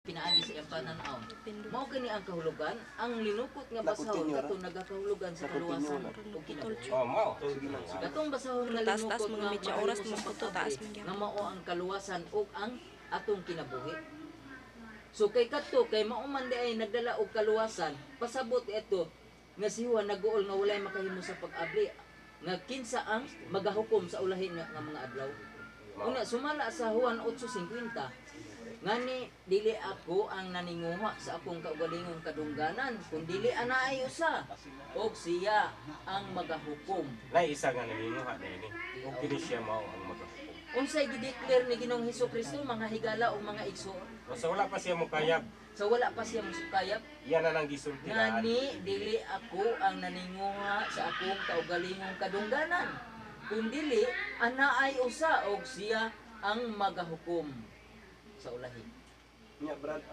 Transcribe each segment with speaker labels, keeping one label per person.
Speaker 1: pinaagi sa iyang pananaw. Mao kini ang kahulugan, ang linukot nga basahon kato nagakahulugan sa kaluwasan ug kinabuhi.
Speaker 2: Mao.
Speaker 1: Katong basahon nga
Speaker 3: Taas-taas
Speaker 1: linukot
Speaker 3: mga
Speaker 1: nga
Speaker 3: medya
Speaker 1: mahimo
Speaker 3: oras
Speaker 1: sa
Speaker 3: mga puto,
Speaker 1: pag-abri,
Speaker 3: taas mga
Speaker 1: nga mao ang kaluwasan ug ang atong kinabuhi. So kay kadto kay mao man di ay nagdala og kaluwasan, pasabot ito nga si Juan naguol nga walay makahimo sa pag-abri nga kinsa ang magahukom sa ulahin nga mga adlaw. Una sumala sa Juan 8:50 ngani dili ako ang naninguha sa akong kaugalingong kadungganan kundi anaay usa og siya ang magahukom.
Speaker 2: Nay isa nga naninguha na ini. Ug kini siya mao ang magahukom.
Speaker 1: Unsay gideclare ni Ginoong Hesukristo mga higala o mga igsoon?
Speaker 2: Sa wala pa siya mukayab,
Speaker 1: So wala pa siya musukayap
Speaker 2: iyan na lang gisultihan.
Speaker 1: ngani dili ako ang naninguha sa akong kaugalingong kadungganan kundi anaay usa og siya ang magahukom sa ulahi.
Speaker 4: Nya Brad,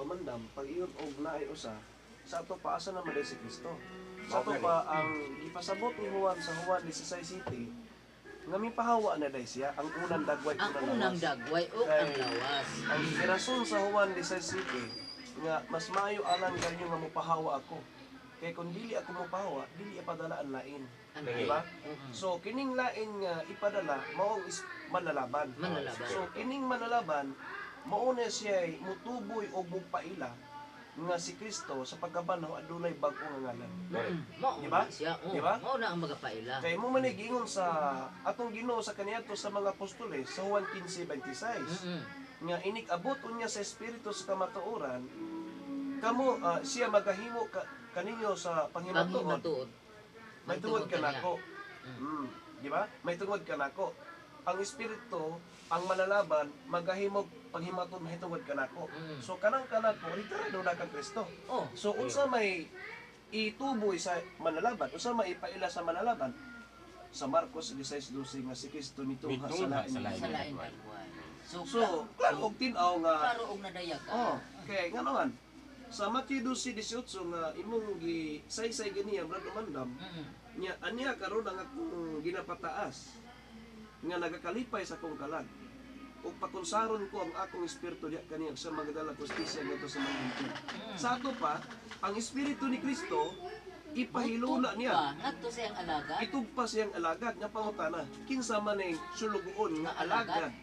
Speaker 4: mandam, pag iyon og naay usa, sa ato pa asa naman si Kristo. Sa ato pa ang ipasabot ni Juan sa Juan 16 City, nga mipahawa na day siya ang unang dagway
Speaker 1: Ang
Speaker 4: unang
Speaker 1: unang
Speaker 4: lawas.
Speaker 1: dagway o ang lawas.
Speaker 4: Ang rason sa Juan 16 City, nga mas maayo alang kanyo nga mopahawa ako. Kay kung dili ako mopahawa, dili ipadala ang lain.
Speaker 1: Ang
Speaker 4: Di ba? So kining lain nga ipadala mao is manlalaban.
Speaker 1: Manlalaban.
Speaker 4: So kining manlalaban mao na siya mutuboy og mupaila nga si Kristo sa pagkabanaw adunay bag-o nga ngalan.
Speaker 1: Mao
Speaker 4: Di ba?
Speaker 1: siya.
Speaker 4: Di ba?
Speaker 1: Mao na ang magapaila.
Speaker 4: Kay mo man gingon sa atong Ginoo sa kaniadto sa mga apostoles sa Juan 15:26 nga inik-abot unya sa espiritu sa kamatuoran kamo siya magahimo kaninyo sa
Speaker 1: Ang
Speaker 4: panghimatuon.
Speaker 1: himatuod.
Speaker 4: May tungod ka
Speaker 1: kaniya.
Speaker 4: nako. Di ba? May tungod ka nako. Ang espiritu, ang manlalaban, magahimog panghimaton mahitungod ka nako. So kanang kanako, ritarado na kang Kristo.
Speaker 1: Oh,
Speaker 4: So unsa may ituboy sa manlalaban, unsa may ipaila sa manlalaban? Sa Marcos 16:12 nga si Kristo mitungha sa
Speaker 2: Mitungha
Speaker 4: lain.
Speaker 2: sa lain.
Speaker 1: sa lain dagway.
Speaker 4: So, klaro og tin-aw nga
Speaker 1: klaro og nadayag ka.
Speaker 4: oh, kay nga naman sa Matthew 12:18 nga imong gisaysay ganiya brad mandam. Nya anya karon ang akong ginapataas nga nagakalipay sa akong kalag ug pakunsaron ko ang akong espiritu diha kaniya sa magdala justisya ngadto sa mga hintil. Sa ato pa ang espiritu ni Kristo ipahiluna niya.
Speaker 1: Ngadto sa iyang alaga.
Speaker 4: Itugpa siyang alagad nga pangutana. Kinsa man ang sulugoon nga alagad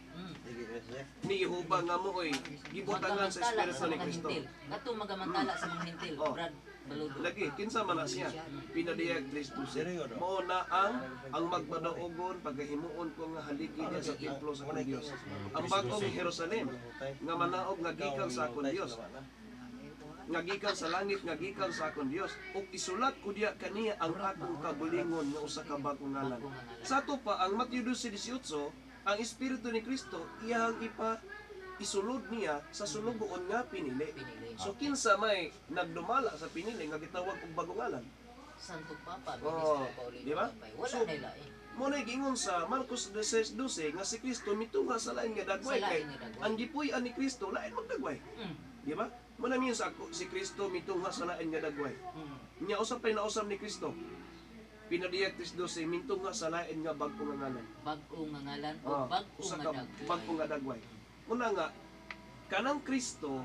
Speaker 4: ni Jehova nga mooy gibutangan sa espiritu ni Kristo.
Speaker 1: Ngadto magamantala sa mga hintil.
Speaker 4: Oh.
Speaker 1: Brad Baludo.
Speaker 4: Lagi, kinsa man na siya. Pinadiyag Kristo siya. Mao na ang magpadaogon, pagkahimuon ko nga haligi niya sa templo sa akong Dios. Ang bagong Jerusalem, nga manaog nga gikan sa akong Dios. Nga gikan sa langit, nga gikan sa akong Dios. Ug isulat ko diya kaniya ang akong kabulingon nga usa ka bagong ngalan. Sa ato pa, ang Matthew 12:18, ang Espiritu ni Kristo, iyang isulod niya sa sulugoon nga pinili. So kinsa may nagdumala sa pinili nga gitawag og bagong ngalan.
Speaker 1: Santo Papa,
Speaker 4: Oh,
Speaker 1: Ministro Paulino.
Speaker 4: di ba?
Speaker 1: Wala
Speaker 4: So,
Speaker 1: nila eh.
Speaker 4: Mo na gingon sa Marcos 16:12 nga si Kristo mitungha sa lain nga dagway
Speaker 1: Sa
Speaker 4: kay
Speaker 1: lain nga dagway.
Speaker 4: ang gipuy-an ni Kristo lain magdagway. Di ba? Mo na miyon sa si Kristo mitungha sa lain nga dagway. Nya usap pay nausab ni Kristo. Pinadiyag 12 mitungha sa lain nga bag-o nga ngalan.
Speaker 1: Bag-o nga ngalan o
Speaker 4: Oh,
Speaker 1: bag-o
Speaker 4: usa
Speaker 1: nga
Speaker 4: ka
Speaker 1: dagway.
Speaker 4: bag-o nga dagway. Una nga kanang Kristo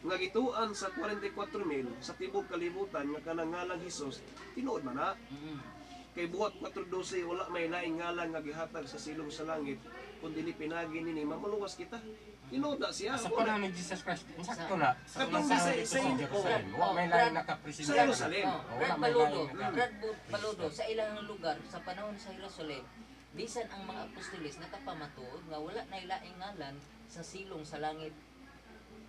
Speaker 4: nga gituan sa 44,000 sa tibok kalibutan nga kanang ngalang Hesus tinuod man na. Kay buhat 4:12 wala may laing ngalan nga gihatag sa silong sa langit kundi ni pinagi nini mamuluwas kita. Tinuod na siya.
Speaker 2: Sa panahon ni Jesus Christ, sakto na. Sa
Speaker 4: Katong
Speaker 2: panahon ni
Speaker 4: sa-
Speaker 2: Jerusalem,
Speaker 1: oh,
Speaker 2: wa may
Speaker 1: Brad-
Speaker 2: lain
Speaker 4: Sa
Speaker 2: nakapresidente.
Speaker 4: Jerusalem.
Speaker 1: Oh,
Speaker 2: Wala
Speaker 1: Brad
Speaker 2: may
Speaker 1: Baludo,
Speaker 2: lain naka-
Speaker 1: Brad Baludo, sa ilang lugar, sa panahon sa Jerusalem, bisan ang mga apostoles nakapamatuod nga wala na ilaing ngalan sa silong sa langit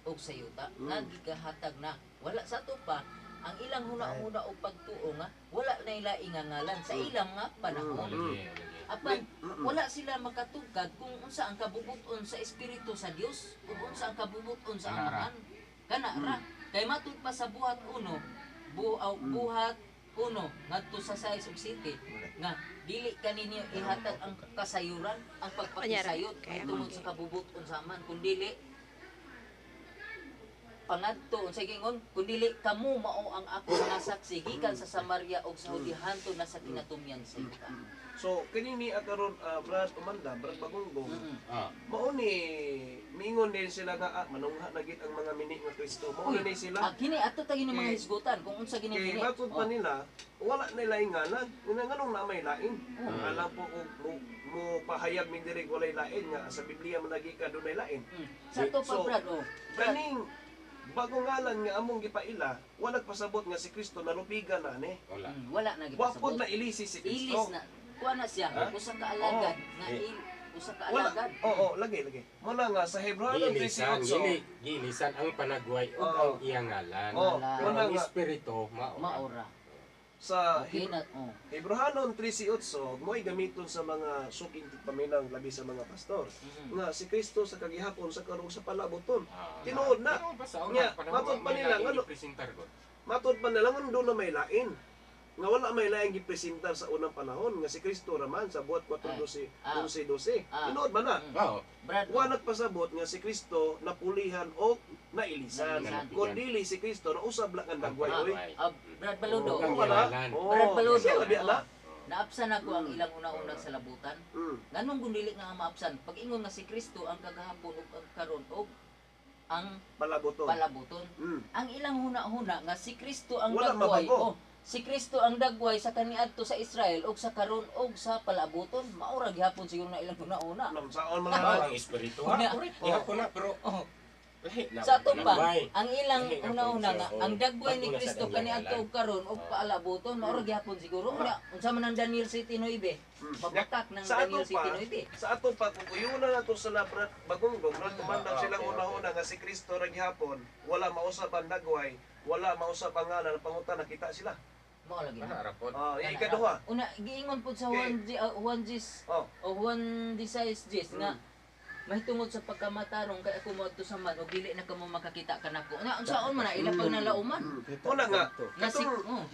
Speaker 1: o sa yuta, nga gigahatag na. Wala sa to pa, ang ilang huna-huna o pagtuo nga, wala na ilaing nga ngalan sa ilang nga panahon. Apan, wala sila makatugkad kung unsa ang kabubuton sa Espiritu sa Dios kung unsa ang kabubuton sa Amahan. Kana ra. Kay matud pa sa buhat uno, buhat uno ngadto sa 6 ug 7 nga dili kaninyo ihatag ang kasayuran, ang pagpakisayot tungod sa kabubuton sa Amahan kun dili pangadto unsay gingon kun dili kamo mao ang ako mga saksi gikan sa Samaria ug sa Hudihan to na sa kinatumyan sa yuta.
Speaker 4: So kini ni karon Brad Umanda, Brad Bagonggong.
Speaker 2: Ah,
Speaker 4: Mao ni mingon din sila nga manungha na gid ang mga mini nga Kristo. Mao ni sila.
Speaker 1: Kini ato ta gini mga
Speaker 4: Kay-
Speaker 1: hisgutan kung unsa gini
Speaker 4: Kay
Speaker 1: gini.
Speaker 4: matod pa nila, wala na laing ngalan. Una nganong na may lain. Alam po mo pahayag min diri walay lain nga sa Biblia man lagi ka dunay lain.
Speaker 1: Sa to pa
Speaker 4: So,
Speaker 1: Brad, Brad,
Speaker 4: Kaning bagong ngalan nga among gipaila, wala pasabot nga si Kristo nalupigan na ni.
Speaker 2: wala.
Speaker 1: wala na
Speaker 4: Wapod
Speaker 1: gipasabot.
Speaker 4: na ilisi si
Speaker 1: Ilis
Speaker 4: Kristo.
Speaker 1: na. Kuha na siya,
Speaker 2: Ha?
Speaker 1: usa ka alagad nga
Speaker 2: Eh.
Speaker 1: usa ka
Speaker 4: Wala.
Speaker 1: alagad.
Speaker 4: Oo, lagi. Muna nga sa Hebreo
Speaker 2: Giilisan,
Speaker 4: 13:8.
Speaker 2: giilisan ang panagway ug
Speaker 4: Oo.
Speaker 2: ang iyang ngalan.
Speaker 4: Oh,
Speaker 1: Wala.
Speaker 2: Pero
Speaker 4: muna
Speaker 2: ang
Speaker 4: nga
Speaker 2: espiritu mao.
Speaker 1: Maura.
Speaker 4: sa
Speaker 1: Okay na.
Speaker 4: Hebrehanon 13:8 mo'y gamiton sa mga suking paminang labi sa mga pastor. Nga si Kristo sa kagihapon sa karong sa palaboton. Tinuod na.
Speaker 2: Pero basta
Speaker 4: Nya,
Speaker 2: una, panahon,
Speaker 4: matod pa
Speaker 2: may
Speaker 4: nila,
Speaker 2: lain
Speaker 4: ano?
Speaker 2: ipresentar ko.
Speaker 4: Matod pa nila nga doon na may lain. Nga wala may lain gipresentar sa unang panahon nga si Kristo raman sa buhat 4:12.
Speaker 1: Ah.
Speaker 4: 12:12.
Speaker 1: Ah.
Speaker 4: Tinuod ba na?
Speaker 2: Oo.
Speaker 1: Brad,
Speaker 4: Wa nagpasabot nga si Kristo napulihan o nailisan.
Speaker 1: Nailisan.
Speaker 4: Kun dili si Kristo na usab lang ang dagway
Speaker 1: Ah.
Speaker 4: oy.
Speaker 1: Brad Baludo.
Speaker 2: Ang
Speaker 4: wala.
Speaker 2: ngalan.
Speaker 1: Brad Baludo.
Speaker 4: Siya labi ala.
Speaker 1: Naapsan ako ang ilang una-unang sa labutan. Nganong gundili nga maapsan? Pag ingon nga si Kristo ang kagahapon ug ang karon ug ang
Speaker 4: Palaboton.
Speaker 1: palabuton.
Speaker 4: Mm.
Speaker 1: Ang ilang huna-huna nga si Kristo ang
Speaker 4: Wala
Speaker 1: dagway.
Speaker 4: mabago.
Speaker 1: Si Kristo ang dagway sa kaniadto sa Israel ug sa karon ug sa palabuton. Maura gihapon siguro na ilang huna-una.
Speaker 4: Namsaon man
Speaker 2: Mao
Speaker 4: lang.
Speaker 2: ang espiritu.
Speaker 1: Una.
Speaker 2: Correct. Gihapon na pero
Speaker 1: Oh.
Speaker 2: lahi na.
Speaker 1: Sa ato pa,
Speaker 2: Panagway.
Speaker 1: ang ilang
Speaker 2: Lahi na
Speaker 1: una-una
Speaker 2: po
Speaker 1: nga
Speaker 2: siya.
Speaker 1: ang dagway ni
Speaker 2: Bago na sa
Speaker 1: Kristo
Speaker 2: kanyang
Speaker 1: kaniadto
Speaker 2: ngalan.
Speaker 1: ug karon ug paalabuton maura gihapon siguro. Unya unsa man ang Daniel 7:9? Pabatak ng
Speaker 4: Sa ato
Speaker 1: Daniel
Speaker 4: pa,
Speaker 1: 7:9.
Speaker 4: sa ato pa pupuyunan nato sa labrat bagonggong rat tumandang silang una-una nga si Kristo ra gihapon, wala mausab ang dagway, wala mausab ang ngalan pangutan nakita sila.
Speaker 1: Mao lagi.
Speaker 2: Ana rapod.
Speaker 4: Ikaduha.
Speaker 1: Una giingon pud sa
Speaker 4: Okay.
Speaker 1: Juan Gis
Speaker 4: Oh,
Speaker 1: o Juan 16 nga mahitungod sa pagkamatarong kay ako moadto sa man ug dili na kamo makakita kanako. Nya unsaon man na ila pag nalauman.
Speaker 4: una nga,
Speaker 1: Nga si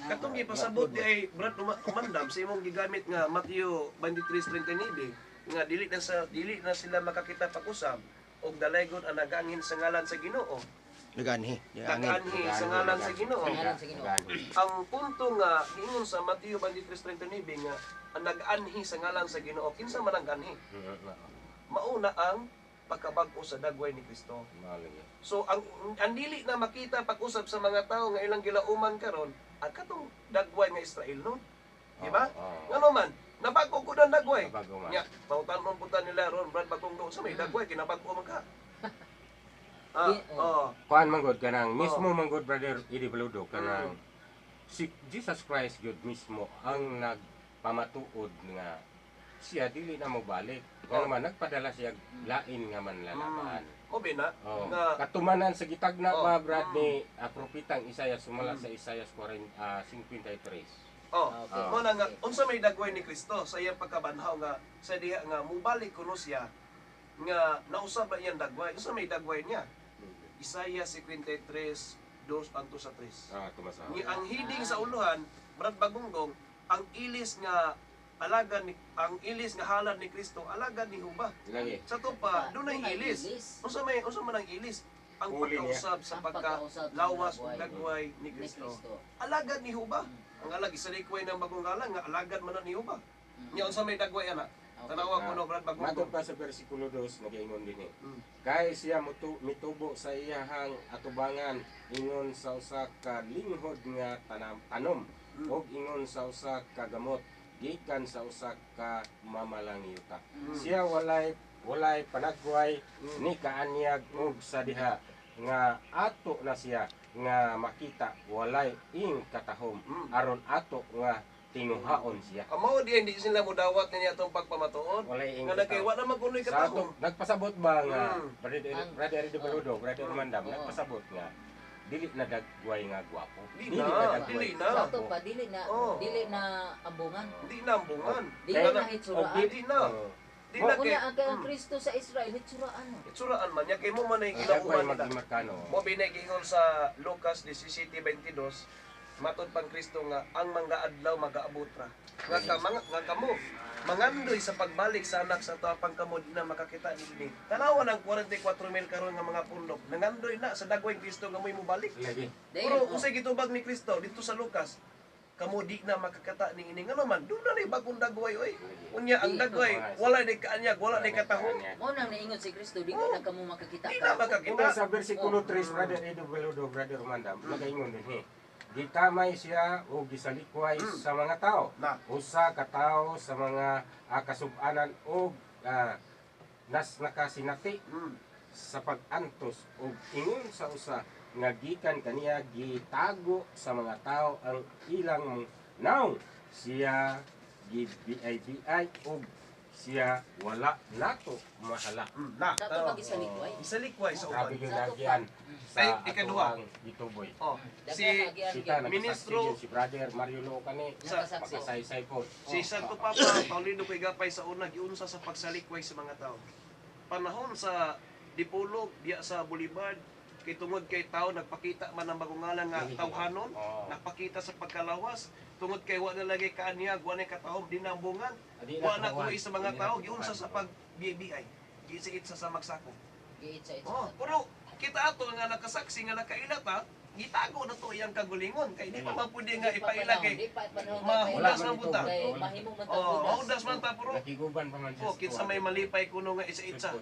Speaker 4: katong gipasabot di ay brat umandam sa imong gigamit nga Mateo 23:39 nga dili na sila makakita pag-usab og dalaygon ang naganghin sa ngalan sa Ginoo.
Speaker 3: Naganhi.
Speaker 4: Nag-anhi sa ngalan sa Ginoo.
Speaker 1: Ngalan sa Ginoo.
Speaker 4: Ang punto nga giingon sa Mateo 23:39 nga ang nag-anhi sa ngalan sa Ginoo kinsa man ang anhi? Mauna ang pagkabag-o sa dagway ni Kristo. So ang dili na makita pag-usab sa mga tao nga ilang gilauman karon ang katong dagway nga Israel no. Di ba? Ngano man nabago ko ang dagway.
Speaker 2: Nabago man.
Speaker 4: Nya, pautan-on punta nila ron Brad bagong do sa may dagway kinabago man ka.
Speaker 2: Kuan manggod kanang mismo manggod brother Eddie Baludo kanang si Jesus Christ gyud mismo ang nagpamatuod nga siya dili na mobalik. Nga naman nagpadala siya lain nga manlalabaan.
Speaker 4: O bina
Speaker 2: Oh,
Speaker 4: nga
Speaker 2: katumanan sa gitagna
Speaker 4: Oh.
Speaker 2: mga brad ni propetang Isaias sumala sa Isaias 53.
Speaker 1: Okay.
Speaker 4: mo na nga unsa may dagway ni Kristo sa iyang pagkabanhaw nga sa diha nga mubalik kuno siya nga nausab ba iyang dagway unsa may dagway niya Isaiah 53:2 anto sa 3
Speaker 2: Tumasa.
Speaker 4: ang hiding sa uluhan Brad Bagonggong ang ilis nga ang ilis nga halad ni Kristo alagad ni Huba
Speaker 2: Lagi.
Speaker 4: sa to pa dunay ilis unsa man ang ilis ang
Speaker 2: Huli niya.
Speaker 4: pagkausab sa
Speaker 1: Ang pagkausab sa
Speaker 4: pagkalawas ug
Speaker 1: dagway
Speaker 4: dagway ni
Speaker 1: Ni
Speaker 4: Kristo
Speaker 1: Kristo.
Speaker 4: alagad ni Huba ang alag isa likoy ng bagong galang nga alagad man na ni Huba nya unsa may dagway ana tanawa ko no Brad
Speaker 2: Matod
Speaker 4: Bagonggong
Speaker 2: pa sa versikulo 2 nagaingon dinhi.
Speaker 4: Mm.
Speaker 2: Kay siya mitubo sa iyahang atubangan ingon sa usa ka linghod nga tanom ug ingon sa usa ka gamot gikan sa usa ka mamalangiyuta. Siya walay panagway ni kaanyag ug sa diha nga ato na siya nga makita walay ing katahom aron ato nga tinuhaon siya.
Speaker 4: Amo di hindi sila mudawat niya atong pagpamatuod.
Speaker 2: Walay ing
Speaker 4: Nga nagkay
Speaker 2: katahom.
Speaker 4: wa na magunoy
Speaker 2: Sa
Speaker 4: katahom.
Speaker 2: ato nagpasabot ba nga
Speaker 1: Ang-
Speaker 2: brother Eddie Baludo, brother
Speaker 1: Oo,
Speaker 2: Mandam
Speaker 1: oo.
Speaker 2: nagpasabot nga dili na dagway nga gwapo.
Speaker 4: Dili na.
Speaker 1: Sa ato pa dili na
Speaker 4: Oh.
Speaker 1: ambungan.
Speaker 4: Di na ambungan.
Speaker 1: Dili
Speaker 2: Kaya
Speaker 1: na
Speaker 2: na-
Speaker 1: hitsuraan.
Speaker 4: Di na.
Speaker 2: Oo.
Speaker 4: Di na kay
Speaker 1: Una ang kay Kristo sa Israel hitsuraan.
Speaker 4: itsuraan man nya kay mo man ay
Speaker 2: Ang dagway
Speaker 4: gilauman nila.
Speaker 2: magimarkano.
Speaker 4: Mo binigingol sa Lucas 17:22 matod pang Kristo nga ang mga adlaw magaabot ra. Nga kamo mangandoy sa pagbalik sa anak sa tapang kamo di na makakita dinhi. Tanawan ang 44,000 karon nga mga pundok. Nangandoy na sa dagway Kristo nga mo'y mobalik.
Speaker 2: Lagi.
Speaker 4: Pero kung sa gitubag ni Kristo dito sa Lucas kamo di na makakata ni ini nga naman do na ni bagong dagway oy. Unya ang dagway wala ni kaanyag, wala ni kataho.
Speaker 1: Mo nang naingon si Kristo, di na kamo makakita
Speaker 4: Di na
Speaker 1: ka.
Speaker 4: makakita.
Speaker 2: Kung sa versikulo 3, Brother Edo Velodo, Brother Mandam, nagaingon din gitamay siya o gisalikway sa mga tao.
Speaker 4: Na.
Speaker 2: Usa ka tao sa mga kasub-anan o nakasinati sa pag-antos o ingon sa usa nga gikan kaniya gitago sa mga tao ang ilang now siya gibiay o siya wala nato mahala.
Speaker 4: Na.
Speaker 1: Nato mag-isalikway.
Speaker 4: Isalikway sa
Speaker 2: Sabi
Speaker 4: uban.
Speaker 2: yung nagyan sa
Speaker 4: Ay, ikaduha.
Speaker 2: atuang ituboy.
Speaker 4: Oh, si
Speaker 2: Kita
Speaker 4: Ministro-
Speaker 2: nagsasaksi si Brother Mario Loo kani
Speaker 4: Sa-
Speaker 2: makasaysay po.
Speaker 4: Si Santo Papa Paulino kay gapay sa una giunsa sa pagsalikway sa mga tao. Panahon sa Dipolog diya sa Boulevard kay tungod kay tao nagpakita man ang bagungalan nga tawhanon,
Speaker 2: Oo.
Speaker 4: napakita sa pagkalawas tungod kay wa na lagi kaanyag, wa na katahom dinambungan,
Speaker 2: Adi
Speaker 4: wa na
Speaker 2: kawan.
Speaker 4: kuwi sa mga
Speaker 2: Adi
Speaker 4: tao
Speaker 2: na
Speaker 4: giunsa sa
Speaker 2: kawan.
Speaker 4: pag-BBI. Gisigit sa magsako.
Speaker 1: Giitsa-itsa.
Speaker 4: Oh, pero kita ato nga nakasaksi nga nakailata, gitago na to iyang kagulingon kay di pa man pwede nga ipaila kay
Speaker 1: Di pa panahon
Speaker 4: mahudas
Speaker 2: man
Speaker 4: man punta.
Speaker 1: kay mahimo man
Speaker 4: Oh, mahudas man ta pero
Speaker 2: Nakiguban pa man siya.
Speaker 4: oh, kinsa may malipay kuno nga isa-itsa.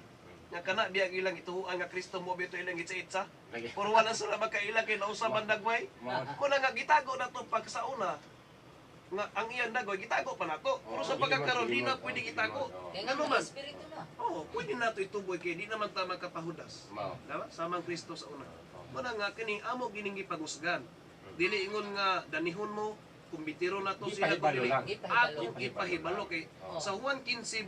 Speaker 4: Nga kana biya ilang ituhuan nga Kristo mo bito ilang isa-itsa.
Speaker 2: Lagi.
Speaker 4: Pero wala sila makaila kay nausa man dagway. Kuna nga gitago na to pag sa una. Nga ang iyang dagway gitago pa nato. Pero sa pagkakaroon di na pwede gitago.
Speaker 1: Kaya
Speaker 4: Ano
Speaker 1: nga
Speaker 4: man?
Speaker 1: espiritu na.
Speaker 4: Oh, pwede nato ituboy kay di naman ta makapahudas.
Speaker 2: Mao.
Speaker 4: Diba? Samang Kristo sa una. Muna nga kini amo gining gipangusgan. Dili ingon nga danihon mo kumbitiro na to siya
Speaker 2: Gipahibalo
Speaker 4: dili.
Speaker 2: lang.
Speaker 4: Ato gipahibalo kay
Speaker 1: Oh.
Speaker 4: sa Juan 15:27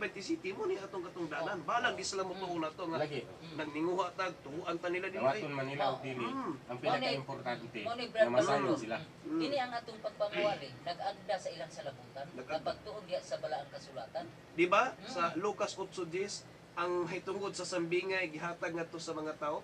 Speaker 4: mo ni atong katungdanan. Balang di sila mo tuuna to nga
Speaker 2: Lagi.
Speaker 4: nagninguha tag tuhuan ta nila dili.
Speaker 2: Dawaton man nila og dili.
Speaker 4: Mm.
Speaker 2: Ang pinaka-importante
Speaker 1: Mo ni
Speaker 2: na
Speaker 1: Brad
Speaker 2: masayon
Speaker 1: Balolo.
Speaker 2: sila.
Speaker 1: Kini ang atong pagpanguwali, nag-agda sa ilang salabutan,
Speaker 4: Nag-agda.
Speaker 1: kapag tuon diya sa balaang kasulatan.
Speaker 4: Di ba? Sa Lucas 8:10 ang hitungod sa sambingay gihatag ngadto sa mga tao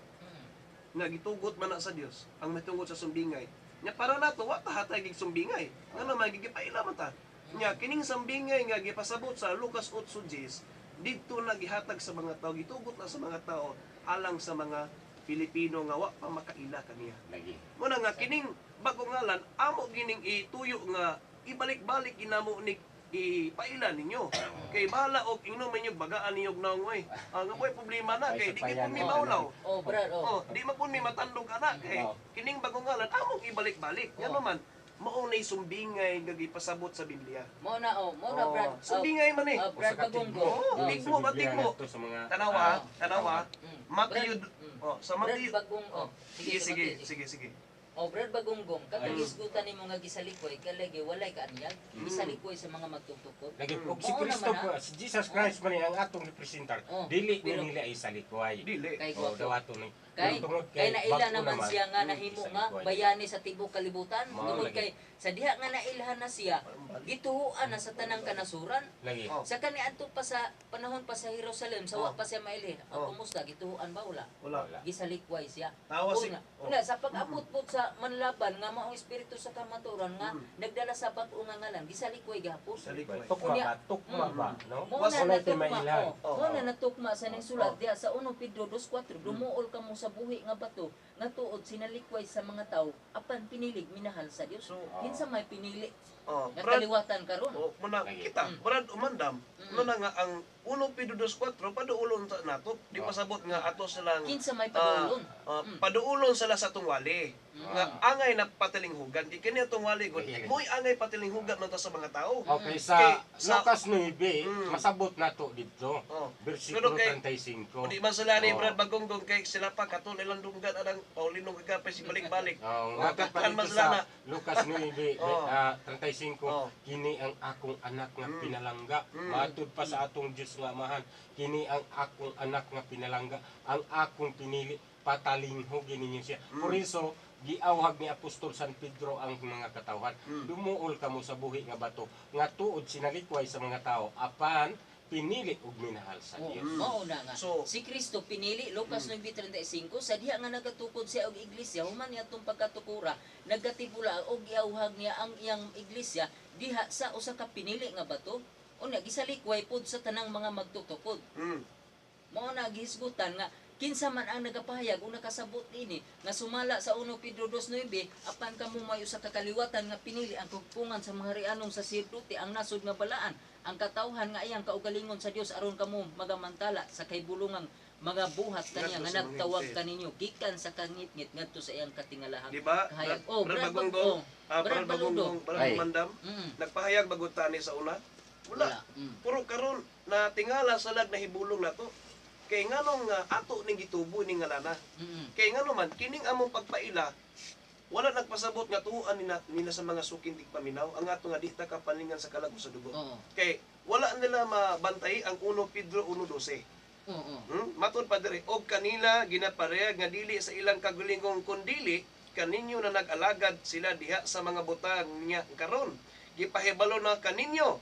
Speaker 4: nga gitugot man na sa Dios ang mitungod sa sumbingay. Nya para nato wa ta hatag og sumbingay. Ngano magigipaila man ta. Nya kining sambingay nga gipasabot sa Lucas 8:10 didto na gihatag sa mga tao, gitugot na sa mga tao alang sa mga Pilipino nga wa pa makaila kaniya.
Speaker 2: Lagi.
Speaker 4: Muna nga kining bagong ngalan amo gining ituyo nga ibalik-balik ginamo ni ipaila ninyo. Kay bala og ingno man yung bagaan niyo naungoy. Nga boy problema na kay di kay pun mi mawlaw.
Speaker 1: Oh, Brad,
Speaker 4: Oh, di man pun mi matandog ana kay kining bagong ngalan among ibalik-balik. Ngano man mao nay sumbingay nga gipasabot sa Biblia.
Speaker 1: Mo na, Brad.
Speaker 4: Sumbingay man eh.
Speaker 1: Brad Bagonggo.
Speaker 4: Oh, tigmo batigmo.
Speaker 2: Sa mga
Speaker 4: Tanawa. Matthew
Speaker 1: Mm.
Speaker 4: sa
Speaker 1: Brad
Speaker 4: Matthew.
Speaker 1: Bagonggo.
Speaker 4: Sige.
Speaker 1: Oh, Brad Bagonggong, kakagisgutan nimo nga gisalikoy, kalagi walay kaanyag, gisalikoy sa mga magtutukod.
Speaker 2: Lagi og si
Speaker 1: Oo
Speaker 2: Kristo
Speaker 1: naman,
Speaker 2: po, si Jesus Christ man ang atong representar.
Speaker 1: Oh,
Speaker 2: Dili
Speaker 1: pero-
Speaker 2: nila isalikway.
Speaker 4: Dili.
Speaker 1: Kay
Speaker 2: Oh,
Speaker 1: gwapo.
Speaker 2: dawaton ni.
Speaker 1: Kay
Speaker 2: Tungod
Speaker 1: naila
Speaker 2: bago
Speaker 1: naman siya nga nahimo nga
Speaker 2: isalikway.
Speaker 1: bayani sa tibok kalibutan.
Speaker 2: Mao
Speaker 1: Tungod
Speaker 2: lagi.
Speaker 1: kay sa diha nga nailhan na siya, gituhuan na sa tanang kanasuran.
Speaker 2: Lagi.
Speaker 4: Oh.
Speaker 1: Sa kaniadto pa sa panahon pa sa Jerusalem, sa wa pa siya mailhin.
Speaker 4: Oh.
Speaker 1: Ang kumusta gituhuan ba wala?
Speaker 4: Wala.
Speaker 1: Gisalikway siya.
Speaker 4: Tawa si
Speaker 1: Una, una sa pag-abot po sa manlaban nga maong espiritu sa kamaturan nga nagdala sa bag-o nga ngalan, gisalikway gihapon.
Speaker 4: Salikway.
Speaker 2: Tukma ba, no?
Speaker 1: Mo na
Speaker 2: Wala tayo
Speaker 1: natukma,
Speaker 2: mailan.
Speaker 1: mo na natukma sa ning sulat diha sa 1 Pedro 2:4, dumuol ka mo sa buhi nga bato nga tuod sinalikway sa mga tao apan pinilig minahal sa Dios.
Speaker 4: So,
Speaker 1: Kinsa may pinili
Speaker 4: oh,
Speaker 1: nga
Speaker 4: Brad,
Speaker 1: kaliwatan karon?
Speaker 4: oh, muna kita, Brad umandam, no na nga ang 1 Pedro 2:4 paduulon sa nato, di pasabot nga ato silang
Speaker 1: Kinsa may paduolon?
Speaker 4: paduulon sila sa tungwali. Nga angay na patilinghugan, di kini tungwali gud. Moy angay patilinghugan man ta sa mga tao.
Speaker 2: Okay, sa
Speaker 4: Kay, sa-
Speaker 2: Lucas 9, masabot na to dito.
Speaker 4: Oh.
Speaker 2: Versikulo
Speaker 4: Pero kay-
Speaker 2: 35.
Speaker 4: Di man sila ni
Speaker 2: Oh.
Speaker 4: Brad Bagonggong kay sila pa katon ilang dunggan adang Paulinong gagapay si balik-balik.
Speaker 2: Oh,
Speaker 4: Oh,
Speaker 2: nga pa
Speaker 4: daghan man
Speaker 2: dito
Speaker 4: sila
Speaker 2: sa
Speaker 4: na.
Speaker 2: Lucas 9,
Speaker 4: Oh.
Speaker 2: 35,
Speaker 4: Oh.
Speaker 2: kini ang akong anak nga pinalangga. Matud pa sa atong Dios nga amahan, kini ang akong anak nga pinalangga, ang akong pinili, patalinghog ninyo siya. Por iso, giawhag ni Apostol San Pedro ang mga katawhan. Dumuol kamo sa buhi nga bato, nga tuod sinalikway sa mga tao, apan pinili ug minahal sa Dios.
Speaker 1: Mao na nga.
Speaker 4: So-
Speaker 1: Si Kristo pinili Lucas 9:35 sa diha nga nagatukod siya og iglesia human niya atong pagkatukura nagatibula og giawhag niya ang iyang iglesia diha sa usa ka pinili nga bato. Unya gisalikway pud sa tanang mga magtutukod.
Speaker 4: Mm.
Speaker 1: Mao na gihisgutan nga kinsa man ang nagapahayag o nakasabot ini nga sumala sa 1 Pedro 2:9 apan kamo may usa ka kaliwatan nga pinili ang kugpungan sa mga rianong saserdote ang nasod nga balaan ang katawhan nga iyang kaugalingon sa Dios aron kamo magamantala sa kahibulungang mga buhat kaniya nga nagtawag kaninyo gikan sa kangit-ngit ngadto sa iyang katingalahan.
Speaker 4: Di ba?
Speaker 1: Kahayag,
Speaker 4: Brad
Speaker 1: Brad
Speaker 4: Bagongong,
Speaker 1: Brad Baludo.
Speaker 4: Brad
Speaker 2: Ay.
Speaker 4: Mandam, nagpahayag bago tani sa una? Wala.
Speaker 1: Mm.
Speaker 4: Puro karon na tingala sa lag na hibulong nato. Kay nganong ato ning gitubo ning ngalana.
Speaker 1: Mm.
Speaker 4: Kay ngano man kining among pagpaila wala nagpasabot nga tuuan nila sa mga suking tigpaminaw ang ato nga di ta kapalingan sa kalagos sa dugo.
Speaker 1: Oo.
Speaker 4: Kay wala nila mabantay ang 1 Pedro 1:12.
Speaker 1: Oo.
Speaker 4: Matod pa diri og kanila ginaparehag nga dili sa ilang kagulingong kundili kaninyo na nag-alagad sila diha sa mga butang niya karon. Gipahibalo na kaninyo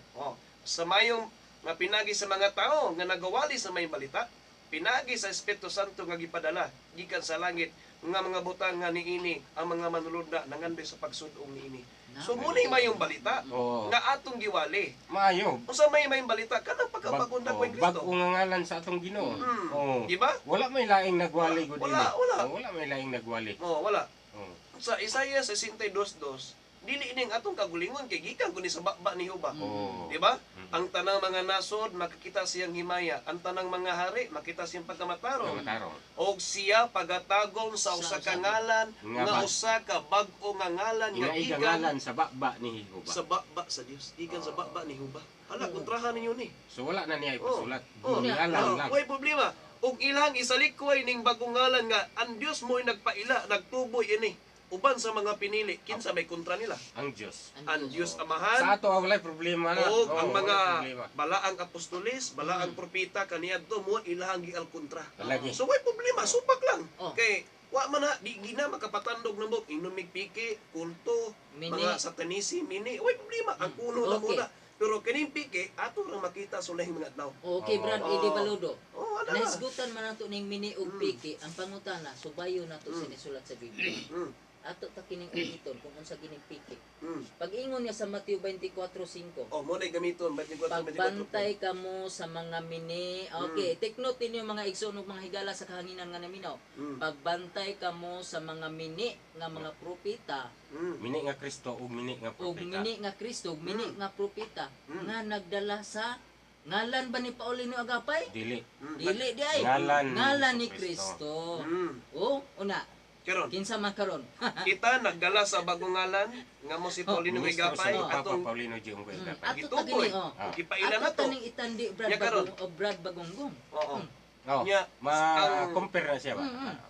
Speaker 4: sa mayong nga pinagi sa mga tao nga nagawali sa may balita, pinagi sa Espiritu Santo nga gipadala gikan sa langit nga mga butang nga niini ang mga manulunda nangandoy sa pagsud-ong niini. So muni mayong balita
Speaker 2: Oo.
Speaker 4: nga atong giwali.
Speaker 2: Maayo.
Speaker 4: Unsa may mayong balita kanang pagkapagunda ko Kristo.
Speaker 2: Bag-o nga ngalan sa atong Ginoo. Oo.
Speaker 4: Di ba?
Speaker 2: Wala may laing nagwali gud
Speaker 4: Wala.
Speaker 2: Wala may laing nagwali.
Speaker 4: Wala.
Speaker 2: Oo.
Speaker 4: Sa Isaiah 62:2, dili ining atong kagulingon kay gikan kuni sa baba ni Jehova.
Speaker 2: Oo.
Speaker 4: Di ba? Ang tanang mga nasod makikita siyang himaya, ang tanang mga hari makita siyang pagkamatarong.
Speaker 2: Kamataro.
Speaker 4: Og siya pagatagong sa usa ka ngalan nga usa ka bag-o nga ngalan nga
Speaker 2: Nga
Speaker 4: gikan
Speaker 2: ngalan sa baba ni Jehova.
Speaker 4: sa baba sa Dios, gikan sa baba ni Jehova. Hala, kontrahan ninyo ni.
Speaker 2: So wala na niya ipasulat.
Speaker 4: Oh,
Speaker 2: Ngalan lang.
Speaker 4: way problema. Og ilang isalikoy ning bagong ngalan nga ang Dios mo'y nagpaila, nagtuboy ini. Uban sa mga pinili, kinsa may kontra nila?
Speaker 2: Ang Dios.
Speaker 4: Ang Dios
Speaker 2: Sa
Speaker 4: Amahan,
Speaker 2: ato wala problema na.
Speaker 4: o
Speaker 2: Oo,
Speaker 4: ang
Speaker 2: wala
Speaker 4: mga
Speaker 2: problema.
Speaker 4: balaang apostolis, balaang propeta kaniadto mo ilahang gial kontra.
Speaker 2: Lagi.
Speaker 4: So way problema, supak lang.
Speaker 1: Oh.
Speaker 4: Kay wa man na di gina makapatandog na mo inumig piki, kulto,
Speaker 1: Mini.
Speaker 4: mga satanisi, mini, way problema. Ang kuno na
Speaker 1: Okay.
Speaker 4: muna. Pero kining piki ato lang makita sa lahing mga adlaw.
Speaker 1: Okay, Brad
Speaker 4: Oo.
Speaker 1: Eddie Baludo.
Speaker 4: Oh, ana.
Speaker 1: Naisgutan man nato ning mini ug piki ang pangutana subayo nato sinisulat sa Biblia.
Speaker 4: Mm.
Speaker 1: Ato ta kining uliton kung unsa kining piki.
Speaker 4: Mm.
Speaker 1: Pag-ingon niya sa Mateo 24:5.
Speaker 4: Oh, mo na gamiton 24.
Speaker 1: Pagbantay kamo sa mga mini. Okay, take note ninyo mga igsoon ug mga higala sa kahanginan nga naminaw.
Speaker 4: Mm.
Speaker 1: Pagbantay kamo sa mga mini nga mga propeta
Speaker 4: Mm.
Speaker 2: Mini nga Kristo ug mini nga
Speaker 1: ug
Speaker 2: propeta.
Speaker 1: mini nga Kristo ug mini nga propeta nga nagdala sa ngalan ba ni Paulino Agapay?
Speaker 2: Dili.
Speaker 1: Dili di ay.
Speaker 2: Ngalan
Speaker 1: ni
Speaker 2: ni
Speaker 1: Kristo.
Speaker 4: Mm.
Speaker 1: Oh, una.
Speaker 4: Karon,
Speaker 1: Kinsa man karon?
Speaker 4: kita nagdala sa bagong ngalan nga mo si Paulino
Speaker 2: Ministro
Speaker 4: Igapay
Speaker 2: sa Papa
Speaker 4: atong
Speaker 2: Paulino G. Unggoy Gapay.
Speaker 1: Ato ta
Speaker 4: gituboy.
Speaker 1: kini oh.
Speaker 4: Gipaila na
Speaker 1: Ato
Speaker 4: to.
Speaker 1: taning itandi Brad
Speaker 4: Ya, karon.
Speaker 1: Bagong o Brad Bagonggong.
Speaker 4: Oo.
Speaker 2: Oh,
Speaker 4: Nya,
Speaker 2: ma-compare na siya ba?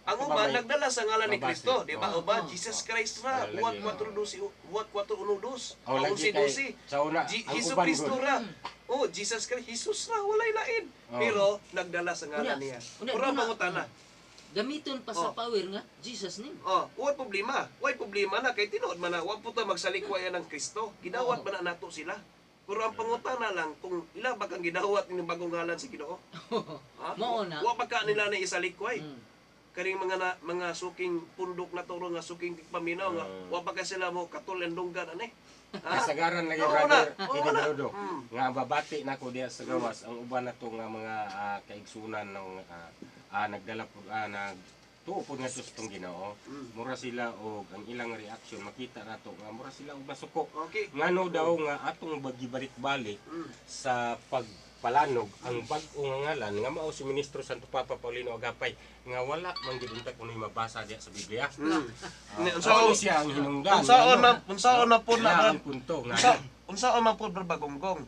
Speaker 4: ang uban nagdala sa ngalan ni
Speaker 2: Mabase.
Speaker 4: Kristo, di ba?
Speaker 2: Oo.
Speaker 4: Uban Jesus Christ ra,
Speaker 2: Lagi.
Speaker 4: buhat 4:12.
Speaker 2: Oh, lagi kay sa una ang
Speaker 4: Jesus
Speaker 2: uban
Speaker 4: Kristo
Speaker 2: gud.
Speaker 4: ra. Oh, Jesus Christ, Jesus ra walay lain.
Speaker 2: Oh.
Speaker 4: Pero nagdala sa ngalan
Speaker 1: Una,
Speaker 4: niya.
Speaker 1: una,
Speaker 4: Pura
Speaker 1: una.
Speaker 4: pangutana.
Speaker 1: Gamiton pa sa
Speaker 4: Oh.
Speaker 1: power nga Jesus name.
Speaker 4: Oh, way problema. Way problema na kay tinuod man na wa po ta magsalikwayan ng Kristo. Gidawat ba na nato sila? Pero ang pangutana lang kung ila ba kang gidawat ning bagong ngalan sa Ginoo? Ha?
Speaker 1: Mao na.
Speaker 4: Wa pa ka nila na isalikway.
Speaker 1: Mm.
Speaker 4: Karing mga suking pundok na turo nga suking paminaw nga wa pa ka sila mo katulandunggan ani.
Speaker 2: Kasagaran lagi
Speaker 4: Oo
Speaker 2: brother
Speaker 4: na, oo
Speaker 2: Eddie
Speaker 4: na.
Speaker 2: Baludo.
Speaker 4: Mm.
Speaker 2: Nga babati nako diya sa gawas ang uban nato nga mga kaigsunan ng nagdala po nagtuo po nga sa itong Ginoo. Mura sila og ang ilang reaction makita nato nga mura sila og masuko.
Speaker 4: Okay.
Speaker 2: Ngano daw nga atong bagi-balik-balik sa pagpalanog ang bag-o nga ngalan nga mao si Ministro Santo Papa Paulino Agapay nga wala man gid unta kunoy mabasa diya sa Biblia.
Speaker 4: Unsaon
Speaker 2: siya ang hinungdan.
Speaker 4: unsaon na po na
Speaker 2: ang punto nga.
Speaker 4: unsaon man po Bagonggong.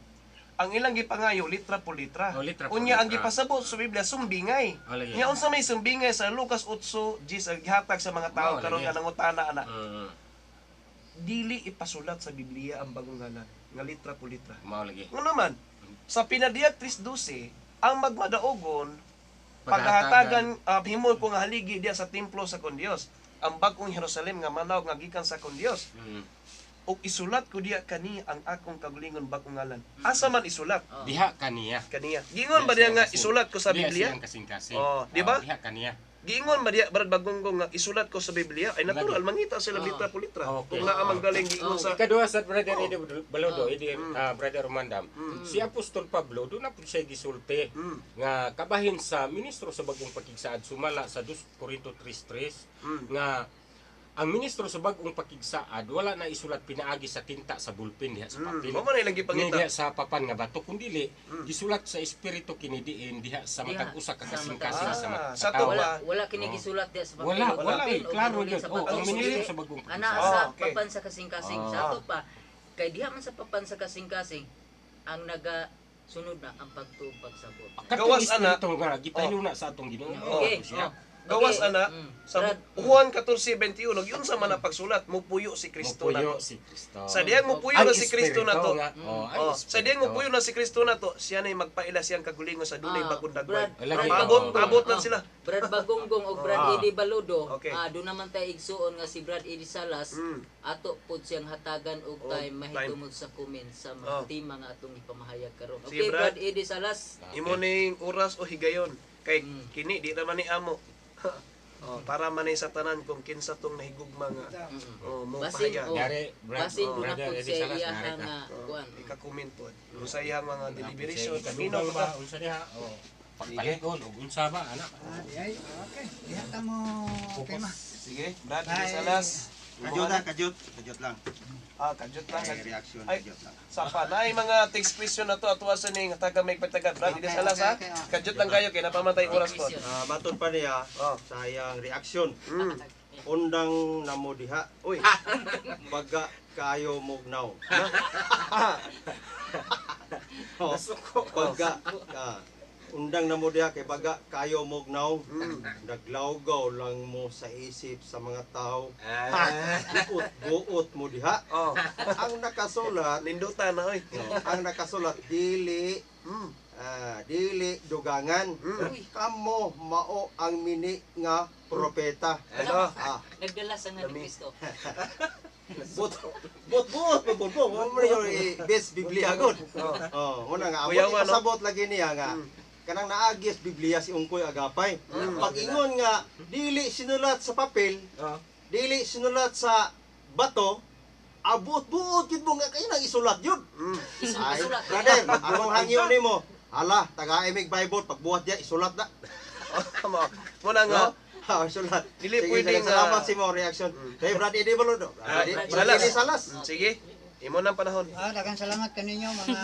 Speaker 4: Ang ilang gipangayo litra po litra.
Speaker 2: Oh, litra po
Speaker 4: Unya ang
Speaker 2: litra.
Speaker 4: gipasabot sa Biblia sumbingay.
Speaker 2: Oh, lagi.
Speaker 4: Nya unsa may sumbingay sa Lucas 8:10 ang gihatag sa mga tao
Speaker 2: Oh,
Speaker 4: karon
Speaker 2: lagi.
Speaker 4: nga nangutana ana.
Speaker 2: Mm,
Speaker 4: Dili ipasulat sa Biblia ang bagong ngalan nga litra po litra.
Speaker 2: mao lagi.
Speaker 4: Nga naman sa pinadiyag 3:12 ang magmadaogon
Speaker 2: Paghahatagan.
Speaker 4: paghahatagan himol ko nga haligi diya sa templo sa kon Dios. Ang bagong Jerusalem nga manaw nga gikan sa kon Dios.
Speaker 2: Mm.
Speaker 4: O isulat ko diya kani ang akong kagulingon bagong ngalan. Asa man isulat
Speaker 2: Diha kaniya.
Speaker 4: kaniya. Gingon ba diya nga isulat ko sa
Speaker 2: Diha
Speaker 4: Biblia?
Speaker 2: siyang kasing-kasing.
Speaker 4: Oh, di ba?
Speaker 2: Diha kaniya.
Speaker 4: giingon ba diya Brad Bagonggong nga isulat ko sa Biblia ay natural mangita sila litra po litra.
Speaker 2: Okay.
Speaker 4: Kung naa magaling giingon sa
Speaker 2: Ikaduha sa Brother Eddie Balodo, Brother Romandam. Si Apostol Pablo, doon na po siya gisulti nga kabahin sa ministro sa bagong pakigsaad sumala sa 2 Corinto 3:3 nga ang ministro sa bagong pakigsaad wala na isulat pinaagi sa tinta sa bulpin diha sa papel.
Speaker 4: Mo man ilang gipangita.
Speaker 2: Diha sa papan nga bato kundi gisulat sa espiritu kini diin diha sa matag usa ka kasing-kasing sa
Speaker 4: sa
Speaker 2: tao.
Speaker 4: to
Speaker 1: Wala kini gisulat diya sa papel.
Speaker 2: Wala
Speaker 1: Papel o
Speaker 2: klaro
Speaker 1: ginulit
Speaker 2: yun.
Speaker 1: sa
Speaker 2: Oh,
Speaker 1: bato.
Speaker 2: ang ministro sa bagong
Speaker 1: Ana
Speaker 2: pakigsaad.
Speaker 1: sa
Speaker 4: okay.
Speaker 1: papan sa kasing-kasing. Sa ato pa kay diha man sa papan sa kasing-kasing ang naga sunod na ang pagtuo pagsabot.
Speaker 2: Katong
Speaker 4: Gawas, ana.
Speaker 2: espiritu nga gipaylo na sa atong Ginoo.
Speaker 1: Okay.
Speaker 2: Siya.
Speaker 4: gawas
Speaker 1: Okay.
Speaker 4: ana sa
Speaker 1: Brad,
Speaker 4: Juan 14:21 yun sa man pagsulat mupuyo si Kristo na
Speaker 2: Mupuyo
Speaker 4: to.
Speaker 2: si Kristo.
Speaker 4: Sa diyang mupuyo
Speaker 2: Ang
Speaker 4: na si Kristo na to.
Speaker 2: espiritu nga,
Speaker 4: Oh, sa diyang mupuyo na si Kristo na to, siya na magpaila siyang kagulingon sa dunay bagong dagway.
Speaker 2: Lagi.
Speaker 4: Abot man sila.
Speaker 1: Brad Bagonggong o Brad Eddie Balodo.
Speaker 4: Okay.
Speaker 1: Doon naman tayo igsuon nga si Brad Eddie Salas. Ato pod siyang hatagan og time mahitungod sa comment sa mga tema nga atong ipamahayag karon.
Speaker 4: Si
Speaker 1: Okay,
Speaker 4: Brad.
Speaker 1: Brad Eddie Salas.
Speaker 4: Imo ning oras o higayon kay kini di naman ni amo. Para man sa tanan kung kinsa tong nahigugma nga mo
Speaker 1: Basin
Speaker 4: pahayag.
Speaker 1: o
Speaker 2: Yari,
Speaker 1: basin doon na
Speaker 2: Brother
Speaker 1: pod
Speaker 2: Eddie
Speaker 1: siya
Speaker 2: Salas,
Speaker 1: iyaha
Speaker 2: narita.
Speaker 1: nga kuan.
Speaker 4: Ika-comment po. Sa iyang mga deliberation
Speaker 2: Kamino
Speaker 4: kamino
Speaker 2: ba unsa diha? Oh. Pagpalikon ug unsa ba anak?
Speaker 3: Okay. Diha ta mo tema.
Speaker 4: Sige, Brad,
Speaker 3: Ay.
Speaker 4: Salas.
Speaker 5: Kajut lang.
Speaker 4: Kajut lang.
Speaker 5: Ay, reaction,
Speaker 4: Ay,
Speaker 5: kajut lang.
Speaker 4: sapa na ay mga text question na to atwa sa ning taga may pagtagad. Brad,
Speaker 3: Okay,
Speaker 4: Salas ha.
Speaker 3: okay.
Speaker 4: Kajut lang kayo kay napamatay oras ko.
Speaker 5: Matod pa niya sa iyang reaction. Undang namo diha.
Speaker 4: Uy,
Speaker 5: Baga kayo mugnaw. Oh, baga undang namo diha kay baga kayo mugnaw. Naglawgaw lang mo sa isip sa mga tao. Buot mo diha.
Speaker 4: oh,
Speaker 5: Ang nakasulat,
Speaker 4: nindutan na oy.
Speaker 5: ang nakasulat dili dili dugangan. Kamo mao ang mini nga propeta.
Speaker 4: Ano?
Speaker 1: Nagdala sa nga ni Kristo.
Speaker 5: But mo mo yung best Biblia gud. Muna nga
Speaker 4: Kuya,
Speaker 5: amo
Speaker 4: ano?
Speaker 5: pasabot lagi niya nga kanang naagis Biblia si ungkoy agapay. Pag ingon nga dili sinulat sa papel, dili sinulat sa bato, abot buot gid mo nga kay nang isulat yun. Ay,
Speaker 1: Isulat.
Speaker 5: brother, among hangyo nimo. Hala, taga-imig Bible pagbuhat diya isulat na.
Speaker 4: Muna nga,
Speaker 5: Isulat.
Speaker 4: Dili
Speaker 5: Sige,
Speaker 4: pwedeng,
Speaker 5: salamat si mo reaction. Kay Brad Eddie Balodo.
Speaker 4: Ah,
Speaker 5: Brad
Speaker 4: Salas.
Speaker 5: Eddie Salas.
Speaker 4: sige. Imo nang panahon.
Speaker 3: Daghang salamat kaninyo mga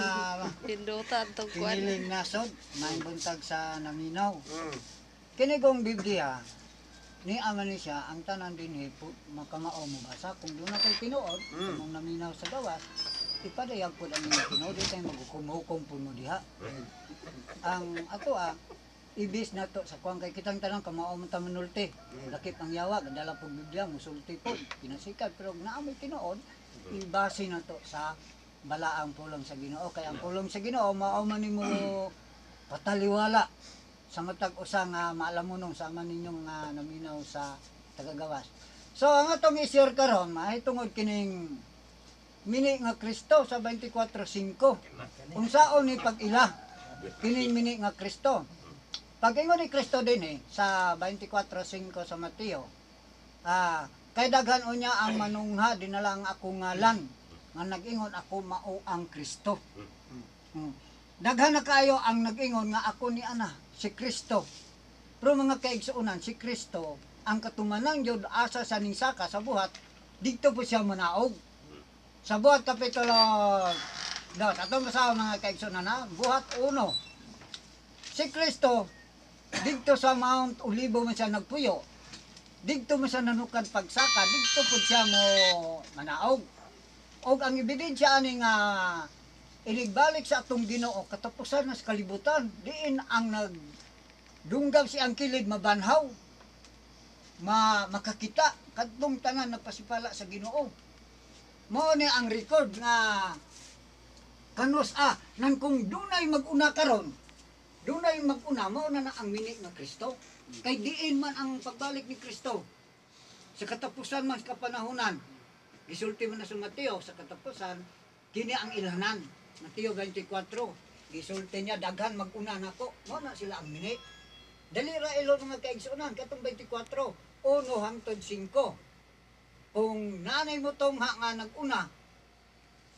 Speaker 6: Pindutan to kuan.
Speaker 3: kiniling nasod, may buntag sa naminaw.
Speaker 4: Mm.
Speaker 3: Kini gong Biblia ni ama ni siya ang tanan dinhi makamao mo basa kung doon na kay tinuod kung naminaw sa gawas ipadayag po ang mga tinuod di tayo maghukom-hukom po mo diha. Ang ato ibis na to sa kuang kay kitang tanang kamao man ta manulti. Lakip ang yawa gadala pog Biblia musulti po pinasikat pero naamoy tinuod ibase na to sa balaang pulong sa Ginoo kay ang pulong sa Ginoo mao man nimo pataliwala sa matag usa nga maalamunong sa ama ninyong nga naminaw sa tagagawas. So ang atong i-share karon mahitungod kining mini nga Kristo sa 24:5. Unsaon ni pag-ila kining mini nga Kristo? Pag ingon ni Kristo din sa 24:5 sa Mateo. Kay daghan unya ang manungha dinala ang akong ngalan nga nag-ingon ako mao ang Kristo. Daghan na kayo ang nag-ingon nga ako ni ana si Kristo. Pero mga kaigsuunan si Kristo ang katumanang jud asa sa ning saka sa buhat didto po siya manaog. Sa buhat kapitulo 2 atong basahan mga kaigsuunan buhat 1. Si Kristo didto sa Mount Olivo man siya nagpuyo. Didto man siya nanukad pagsaka, didto po siya mo manaog. Og ang ebidensya ani nga inigbalik sa atong Ginoo katapusan na sa kalibutan, diin ang nagdunggab si ang kilid mabanhaw. Makakita kadtong tanan nagpasipala sa Ginoo. Mao ni ang record nga kanus nan kung dunay mag-una karon. Dunay mag-una mao na ang mini nga Kristo. Kay diin man ang pagbalik ni Kristo. Sa katapusan man sa kapanahunan. Gisulti man na sa Mateo sa katapusan kini ang ilhanan. Mateo 24. Gisulti niya daghan mag-una nako. Mao na sila ang mini. Dali ra ilon mga kaigsunan katong 24 1 hangtod 5. Kung nanay mo tong nga nag-una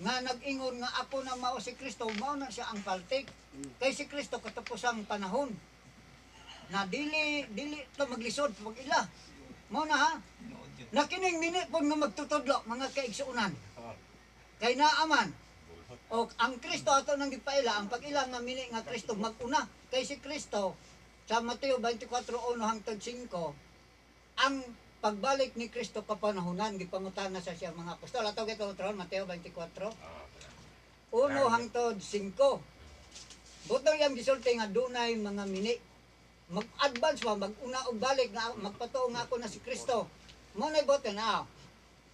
Speaker 3: nga nag-ingon nga ako na mao si Kristo, mao na siya ang paltik. Kay si Kristo katapusang panahon na dili to maglisod pag ila. Mao na ha. Nakining minute pon nga magtutudlo mga kaigsunan. Kay naaman o ang Kristo ato nang gipaila ang pag-ila nga mini nga Kristo mag-una. Kay si Kristo sa Mateo 24:1 hangtod 5 ang pagbalik ni Kristo kapanahunan gipangutana sa siya mga apostol. Ato kay tawon Mateo 24 1 hangtod 5. Butang yang gisulti nga dunay mga mini mag-advance ba mag-una og balik nga magpatuo nga ako na si Kristo. Mo na bote na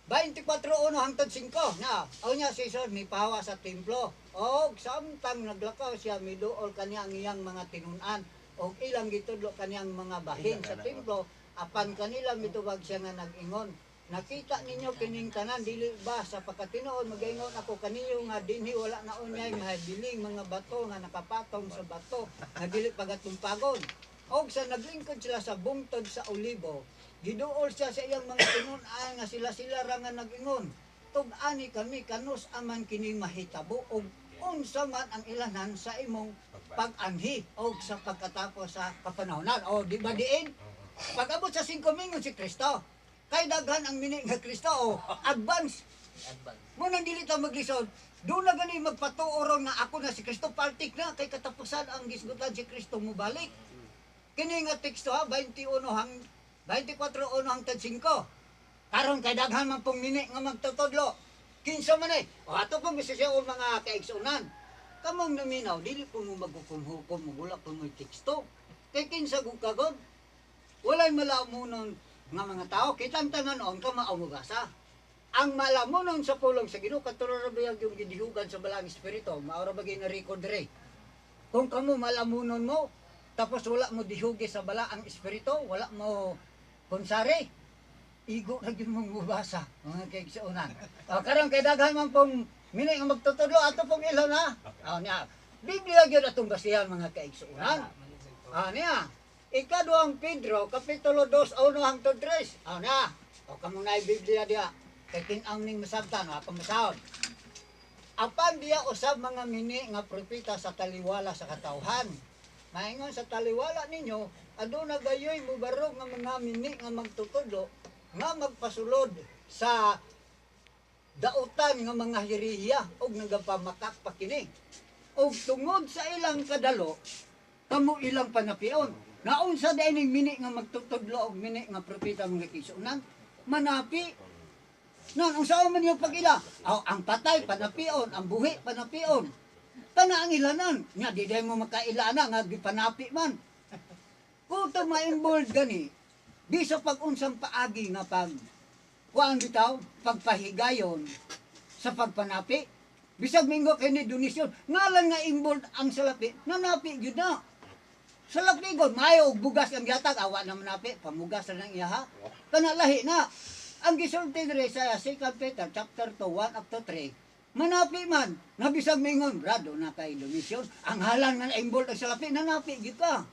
Speaker 3: 24:1 hangtod 5 na aw niya si Jesus mipahawa sa templo og samtang naglakaw siya miduol kaniya ang iyang mga tinun-an og ilang gitudlo kaniyang mga bahin sa templo apan kanila mitubag siya nga nag-ingon, nakita ninyo kining tanan dili ba sa pagkatinuod magaingon ako kaniyo nga dinhi wala na unyay mahibiling mga bato nga nakapatong sa bato nga dili pagatumpagon. Og sa naglingkod sila sa bungtod sa Olibo, giduol siya sa iyang mga tinun-an nga sila ra nga nag-ingon, tug-ani kami kanus aman kini mahitabo og unsa man ang ilanan sa imong pag-anhi og sa pagkatapos sa kapanahonan. O di ba diin? Pag-abot sa 5 mingon si Kristo, kay daghan ang mini nga Kristo o advance. Mo nang dili ta maglisod, doon na gani magpatuoron nga ako na si Kristo paltik na kay katapusan ang gisgutan si Kristo mo balik. Kini nga teksto ha 24:1 hangtod 5. Karon kay daghan man pong mini nga magtutudlo. Kinsa man o ato pong misisyon mga kaigsunan. Kamong naminaw dili po mo maghukom-hukom wala po mo teksto. Kay kinsa gud kagod walay malamunon nga mga tao kitang tanan-on ka mao mabasa. Ang malamunon sa pulong sa Ginoo katulad ra bayag yung gidihugan sa balang espiritu, mao ra bagay na record dire. Kung kamo malamunon mo tapos wala mo dihugi sa bala ang espiritu, wala mo konsari, igo ra gyud mong mabasa mga kaigsunan. Karon kay daghan man pong mini nga magtutudlo ato pong ilaw na. Niya, Biblia gyud atong basihan mga kaigsunan. Niya, Ikaduhang Pedro, Kapitulo 2, 1 hangtod 3. Na, o kamo na Biblia diya. Kay kinang ning masabtan, pamasahod. Apan diya usab mga mini nga propeta sa taliwala sa katawhan. Maingon sa taliwala ninyo, aduna gayoy mubarog nga mga mini nga magtutudlo nga magpasulod sa dautan nga mga hiriya og nagapamakak pa kini. Og tungod sa ilang kadalo, kamo ilang panapion. Naunsa dining mini nga magtutudlo og mini nga propeta mga kaigsunan, manapi. Nan unsa man yung pagila? Ang patay panapion, ang buhi panapion. Kana ang ilanan, nya di day mo makailana nga gipanapi man. Kuto ma-involved gani, di sa pag-unsang paagi nga pag kuan bitaw, pagpahigayon sa pagpanapi. Bisag minggo kini donisyon, ngalan nga involved ang salapi, nanapi gyud na. Salapi gud mayo og bugas ang yatag, awa na manapi, pamugas na lang iyaha. Kana lahi na. Ang gisulti dire sa 2 Peter chapter 2 1 up to 3. Manapi man, nabisag mingon, brado na kay donisyon. Ang halan nga involved ang salapi, nanapi gyud ka.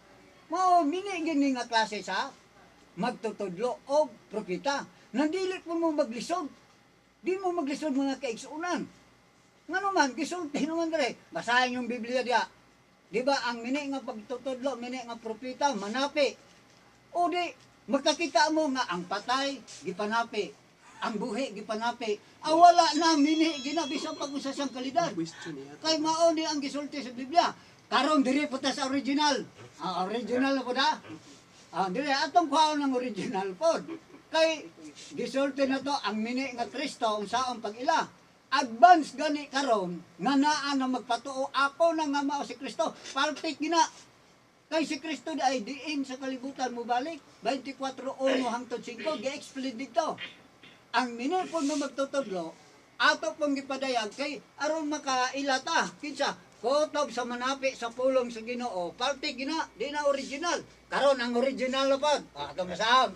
Speaker 3: Mao mini gini nga klase sa magtutudlo og propeta. Nandili po mo maglisod. Di mo maglisod mga kaigsunan. Ngano man gisulti naman dire. Basahin yung Biblia diya. Di ba ang mini nga pagtutudlo, mini nga propeta manapi. O di makakita mo nga ang patay gipanapi, ang buhi gipanapi. Wala na mini ginabi sa pag-usa siyang kalidad. Kay mao ni ang gisulti sa Biblia. Karon diri puta sa original. Original po da. Dili atong kuhaon ng original pod. Kay gisulti na to ang mini nga Kristo unsaon pag-ila. Advance gani karon nga naa na magpatuo ako na nga mao si Kristo. Paltik gina. Kay si Kristo ay diin sa kalibutan mo balik. 24:1 hangtod 5 gi-explain dito. Ang mini po na magtutudlo ato pong gipadayag kay aron makailata kinsa kutob sa manapi sa pulong sa Ginoo. Paltik gina, di na original. Karon ang original na pag. Ato masahab.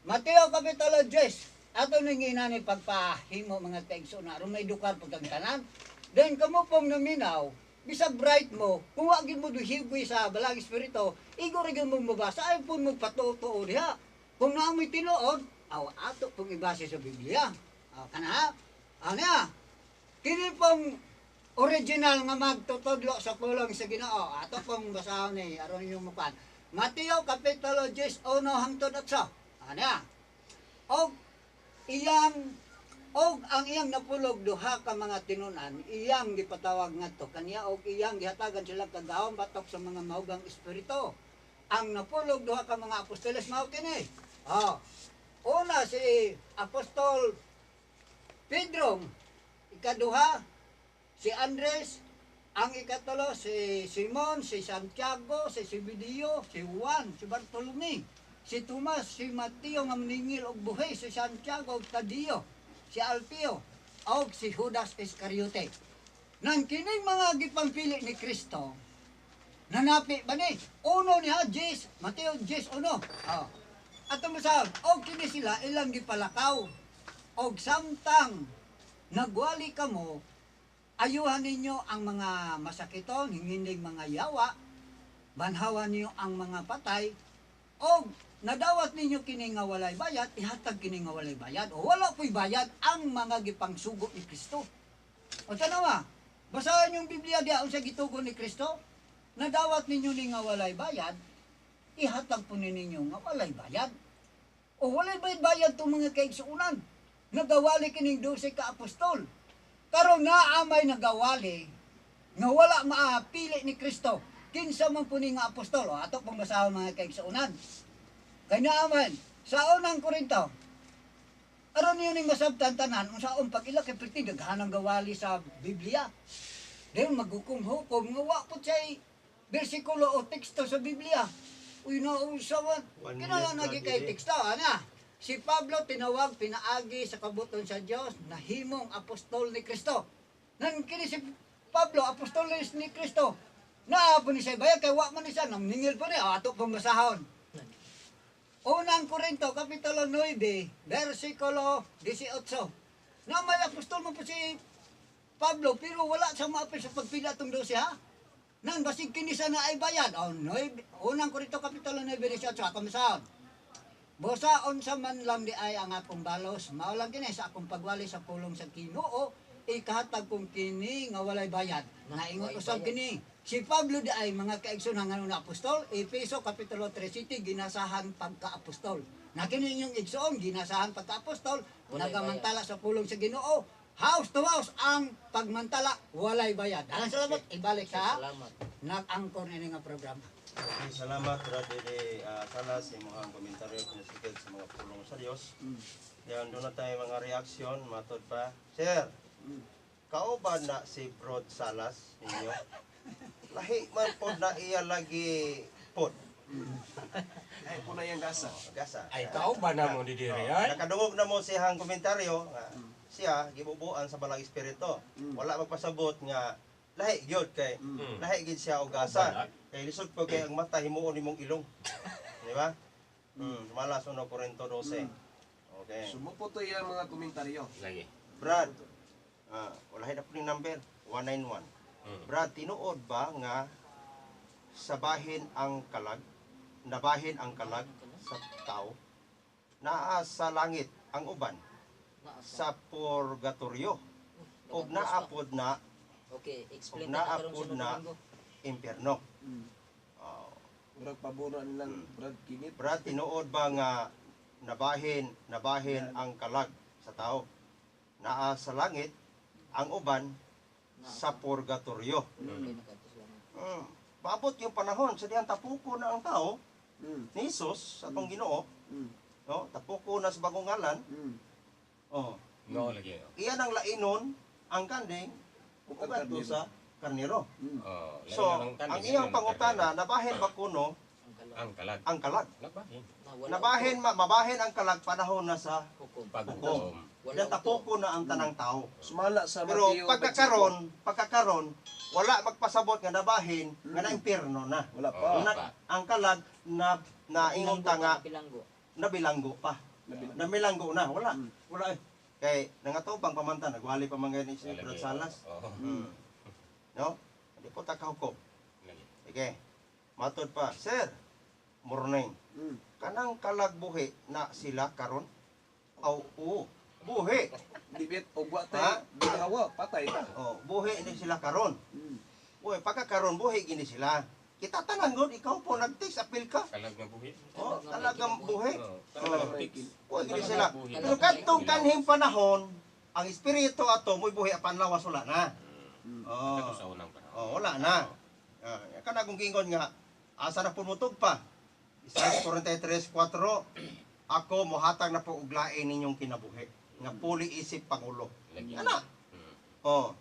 Speaker 3: Mateo Kapitulo 10. Ato ning inani pagpahimo mga kaigsunan aron may dukar pagkang tanan. Then kamo pong naminaw bisag bright mo, kung wagin mo duhigoy sa balang espiritu, igorigin mo mabasa, ay po mo patutuo diha. Kung naamoy tinuod, ato pong ibase sa Biblia. Kana, ano kini pong original nga magtutudlo sa pulong sa Ginoo. Ato pong basahon ni aron yung mukan. Mateo Kapitulo 10, 1 hangtod 8. Ano og ang iyang napulog duha ka mga tinunan, iyang gipatawag ngadto kaniya og iyang gihatagan sila kagahom batok sa mga maugang espiritu. Ang napulog duha ka mga apostoles mao kini. Una si Apostol Pedro, ikaduha si Andres, ang ikatulo si Simon, si Santiago, si Zebedeo, si Juan, si Bartolome, si Tomas, si Mateo nga maningil og buhay, si Santiago ug Tadeo, si Alfeo, og si Judas Iscariote. Nang kining mga gipangpili ni Kristo, nanapi ba ni? Uno niya, Mateo 10:1. At tumasab, og kini sila ilang gipalakaw. Og samtang nagwali kamo, ayuhan ninyo ang mga masakiton, hinginig mga yawa, banhawan niyo ang mga patay, og nadawat ninyo kini nga walay bayad, ihatag kini nga walay bayad. O wala po'y bayad ang mga gipangsugo ni Kristo. O tanawa, basahan yung Biblia diya sa gitugo ni Kristo, nadawat ninyo ni nga walay bayad, ihatag po ninyo nga walay bayad. O walay bayad itong mga kaigsuunan. Nagawali kining 12 ka apostol. Karon naamay nagawali nga wala maapili ni Kristo. Kinsa man po ni nga apostol. O ato pang basahon mga kaigsuunan. Kaya naaman, sa unang Korinto, aron yun yung masabtan tanan, kung saan pag ila kay perti, daghanang gawali sa Biblia. Dahil maghukom-hukom, nga wapot siya'y bersikulo o teksto sa Biblia. Uy, nausawan, kinala nagi kay teksto, ana. Si Pablo tinawag, pinaagi sa kabuton sa Diyos, na himong apostol ni Kristo. Nang kini si Pablo, apostol ni Kristo, naapon ni siya bayag, kay wak man ni siya, namningil po niya, ato pang basahon. Unang Korinto, Kapitulo 9, versikulo 18. Na may apostol mo po si Pablo, pero wala sa maapil sa pagpila itong 12 ha. Nang basig kinisa na ay bayad. Unang Korinto, Kapitulo 9, 18, akamasahon. Bosaon sa man lang di ay ang akong balos, maulang kini sa akong pagwali sa pulong sa Ginoo, ikahatag kong kini nga walay bayad. Naingon usab kini. Si Pablo di ay mga kaigsunan nga na apostol, Efeso Kapitulo 3:7 ginasahan pagka-apostol. Na kini yung igsoon ginasahan pagka-apostol, nagamantala sa pulong sa Ginoo. House to house ang pagmantala walay bayad. Dalang salamat ibalik sa nag-angkor ini nga programa.
Speaker 5: Okay, salamat Brother Salas sa mga komentaryo kinasigid sa mga pulong sa Dios. Yan doon na tayo mga reaksyon, matod pa. Sir, kauban na si Brod Salas ninyo? Lahi man po na iya lagi pod.
Speaker 4: Ay, puna yung gasa.
Speaker 5: Gasa.
Speaker 2: Ay, tao ba na mo di diri ay?
Speaker 5: Nakadungog na mo siyang komentaryo nga siya gibubuan sa balang espiritu. Wala magpasabot nga lahi gyud kay lahi gid siya og gasa. Kay lisod po kay ang mata himuon nimong ilong. Di ba? Malas 1 Corinto 12. Okay.
Speaker 4: Sumupo to yung mga komentaryo.
Speaker 2: Lagi.
Speaker 5: Brad, wala na po yung number, 191. Brad, tinuod ba nga sabahin ang kalag, nabahin ang kalag sa tao, naa sa langit ang uban, sa purgatorio, o naapod na,
Speaker 1: Okay, explain
Speaker 5: na
Speaker 1: na karong
Speaker 5: apod
Speaker 1: sunod
Speaker 5: na
Speaker 1: linggo.
Speaker 5: impyerno.
Speaker 4: Brad, pabuno nilang Brad Kinit.
Speaker 5: Brad, tinuod ba nga nabahin ang kalag sa tao, naa sa langit ang uban, sa purgatorio.
Speaker 1: Okay, nakatos lang.
Speaker 5: Paabot yung panahon sa diyan tapuko na ang tao ni Jesus sa atong Ginoo. No, tapuko na sa bagong ngalan. Oh,
Speaker 2: No lagi.
Speaker 5: iyan ang lainon ang kanding ug adto sa karnero.
Speaker 2: Oh,
Speaker 5: So, ang iyang pangutana nabahin ba kuno
Speaker 2: ang kalag.
Speaker 5: ang kalag?
Speaker 2: Nabahin.
Speaker 5: Nabahin mabahin ang kalag panahon na sa
Speaker 1: hukom.
Speaker 2: Paghukom.
Speaker 5: diyan tapuko na ang tanang tao.
Speaker 4: Sumala sa
Speaker 5: Pero
Speaker 4: Mateo.
Speaker 5: pagkakaron wala magpasabot nga nabahin nga na impyerno na.
Speaker 4: Wala pa.
Speaker 2: Oh.
Speaker 5: Ang kalag na naingon ta nga
Speaker 1: Pilanggo.
Speaker 5: nabilanggo pa. Namilanggo na, wala. Wala eh. Kay nangatubang pamantan, nagwali pa mga ni si Brad Salas.
Speaker 2: Oh.
Speaker 5: No? Di po ta kahukom. Sige. Matod pa, sir. Morning. Kanang kalagbuhi na sila karon? Aw, oo. Buhi.
Speaker 4: Dibit o buwa
Speaker 5: Ha?
Speaker 4: tayo, binawa, patay ka.
Speaker 5: Oh, buhi ni sila karon. Buhi, pagka karon buhi gini sila. Kita tanan god ikaw po nag-text appeal ka.
Speaker 2: Kalag na buhi.
Speaker 5: Oh, talagang buhi.
Speaker 2: Talagang fix.
Speaker 5: Buhi gini sila. Pero kadtong kanhing panahon, ang espiritu ato mo'y buhi apan lawas wala na.
Speaker 2: Kato
Speaker 5: Oh,
Speaker 2: sa unang panahon.
Speaker 5: wala na. Kana kung gingon nga asa na pumutog pa. Isaiah 43:4 ako mohatag na po og lain ninyong kinabuhi nga puli isip pangulo. Ana. Oh.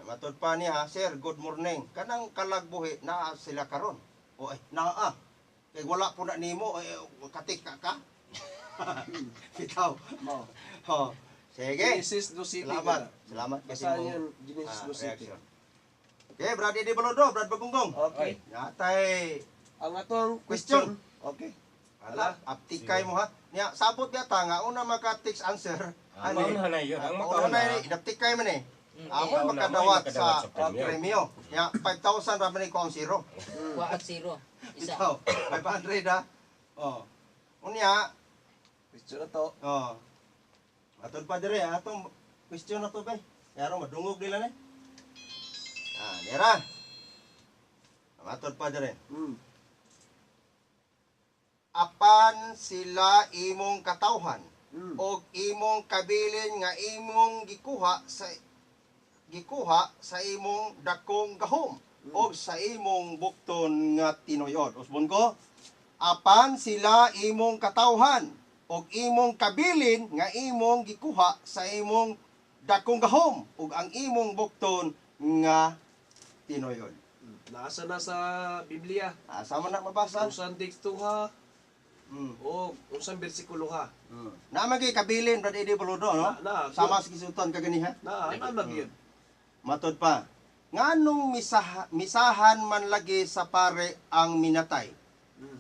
Speaker 5: Matod pa niya, sir, good morning. Kanang kalagbuhi na sila karon. O naa. Kay wala po na nimo katik ka. Bitaw.
Speaker 4: Mo.
Speaker 5: Oh. Sige.
Speaker 4: Genesis 2:7.
Speaker 5: Salamat. Salamat kasi
Speaker 4: Basahin
Speaker 5: mo.
Speaker 4: yun, Genesis 2:7.
Speaker 5: Reaction. Okay, Brad Eddie Balodo, Brad Bagunggong.
Speaker 4: Okay.
Speaker 5: Yatay.
Speaker 4: Ang atong
Speaker 5: Question.
Speaker 4: question. Okay.
Speaker 5: Ala, aptikay mo ha. Niya, sabot yata nga, una maka-text answer.
Speaker 2: Maunahan na yun. Ang
Speaker 5: Una
Speaker 2: makauna.
Speaker 5: na, inaptikay man eh. Ako
Speaker 2: Mauna,
Speaker 5: makadawat
Speaker 2: may
Speaker 5: sa
Speaker 2: makadawat sa premyo.
Speaker 5: premyo. Niya, 5,000 pa man ko ang zero.
Speaker 1: Wa at zero. Isa.
Speaker 5: Ito, 500 ha. Oh. Unya,
Speaker 4: Question na to.
Speaker 5: oh. Atod pa dire, atong question na to ba? Yaro madungog nila ni. Nira. Atod pa dire. Apan sila imong katawhan og imong kabilin nga imong gikuha sa imong dakong gahom og sa imong bukton nga tinuyod. Usbon ko, apan sila imong katawhan og imong kabilin nga imong gikuha sa imong dakong gahom ug ang imong bukton nga tinuyod.
Speaker 4: Nasa na sa Biblia.
Speaker 5: Asa man na mabasa?
Speaker 4: Usan teksto ha. O usan bersikulo ha.
Speaker 5: Namagay kabilin Brad Eddie Balodo no? Sama sa kisuton kaganiha.
Speaker 4: Nagyod.
Speaker 5: Matod pa. Nganong misahan man lagi sa pare ang minatay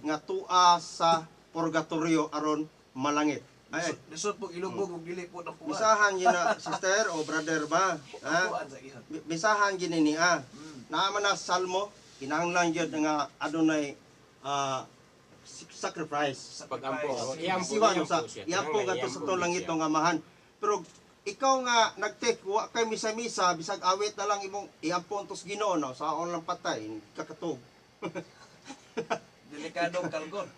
Speaker 5: nga tua sa purgatorio aron malangit. Ay,
Speaker 4: Lisod po ilubog ug dili po ng puwan.
Speaker 5: misahan gina sister o brother ba? Ha?
Speaker 4: Puwan sa ihat.
Speaker 5: Misahan gini niya. Naaman na sa salmo, kinahanglan gyud nga adunay sacrifice.
Speaker 2: Pag-ampo.
Speaker 5: Siwa no sa iampo gato sa to langit nga amahan. Pero ikaw nga nagtek wa kay misa-misa bisag awit na lang imong iampo antos Ginoo no sa lang patay kakatog.
Speaker 4: Delikadong kalgon.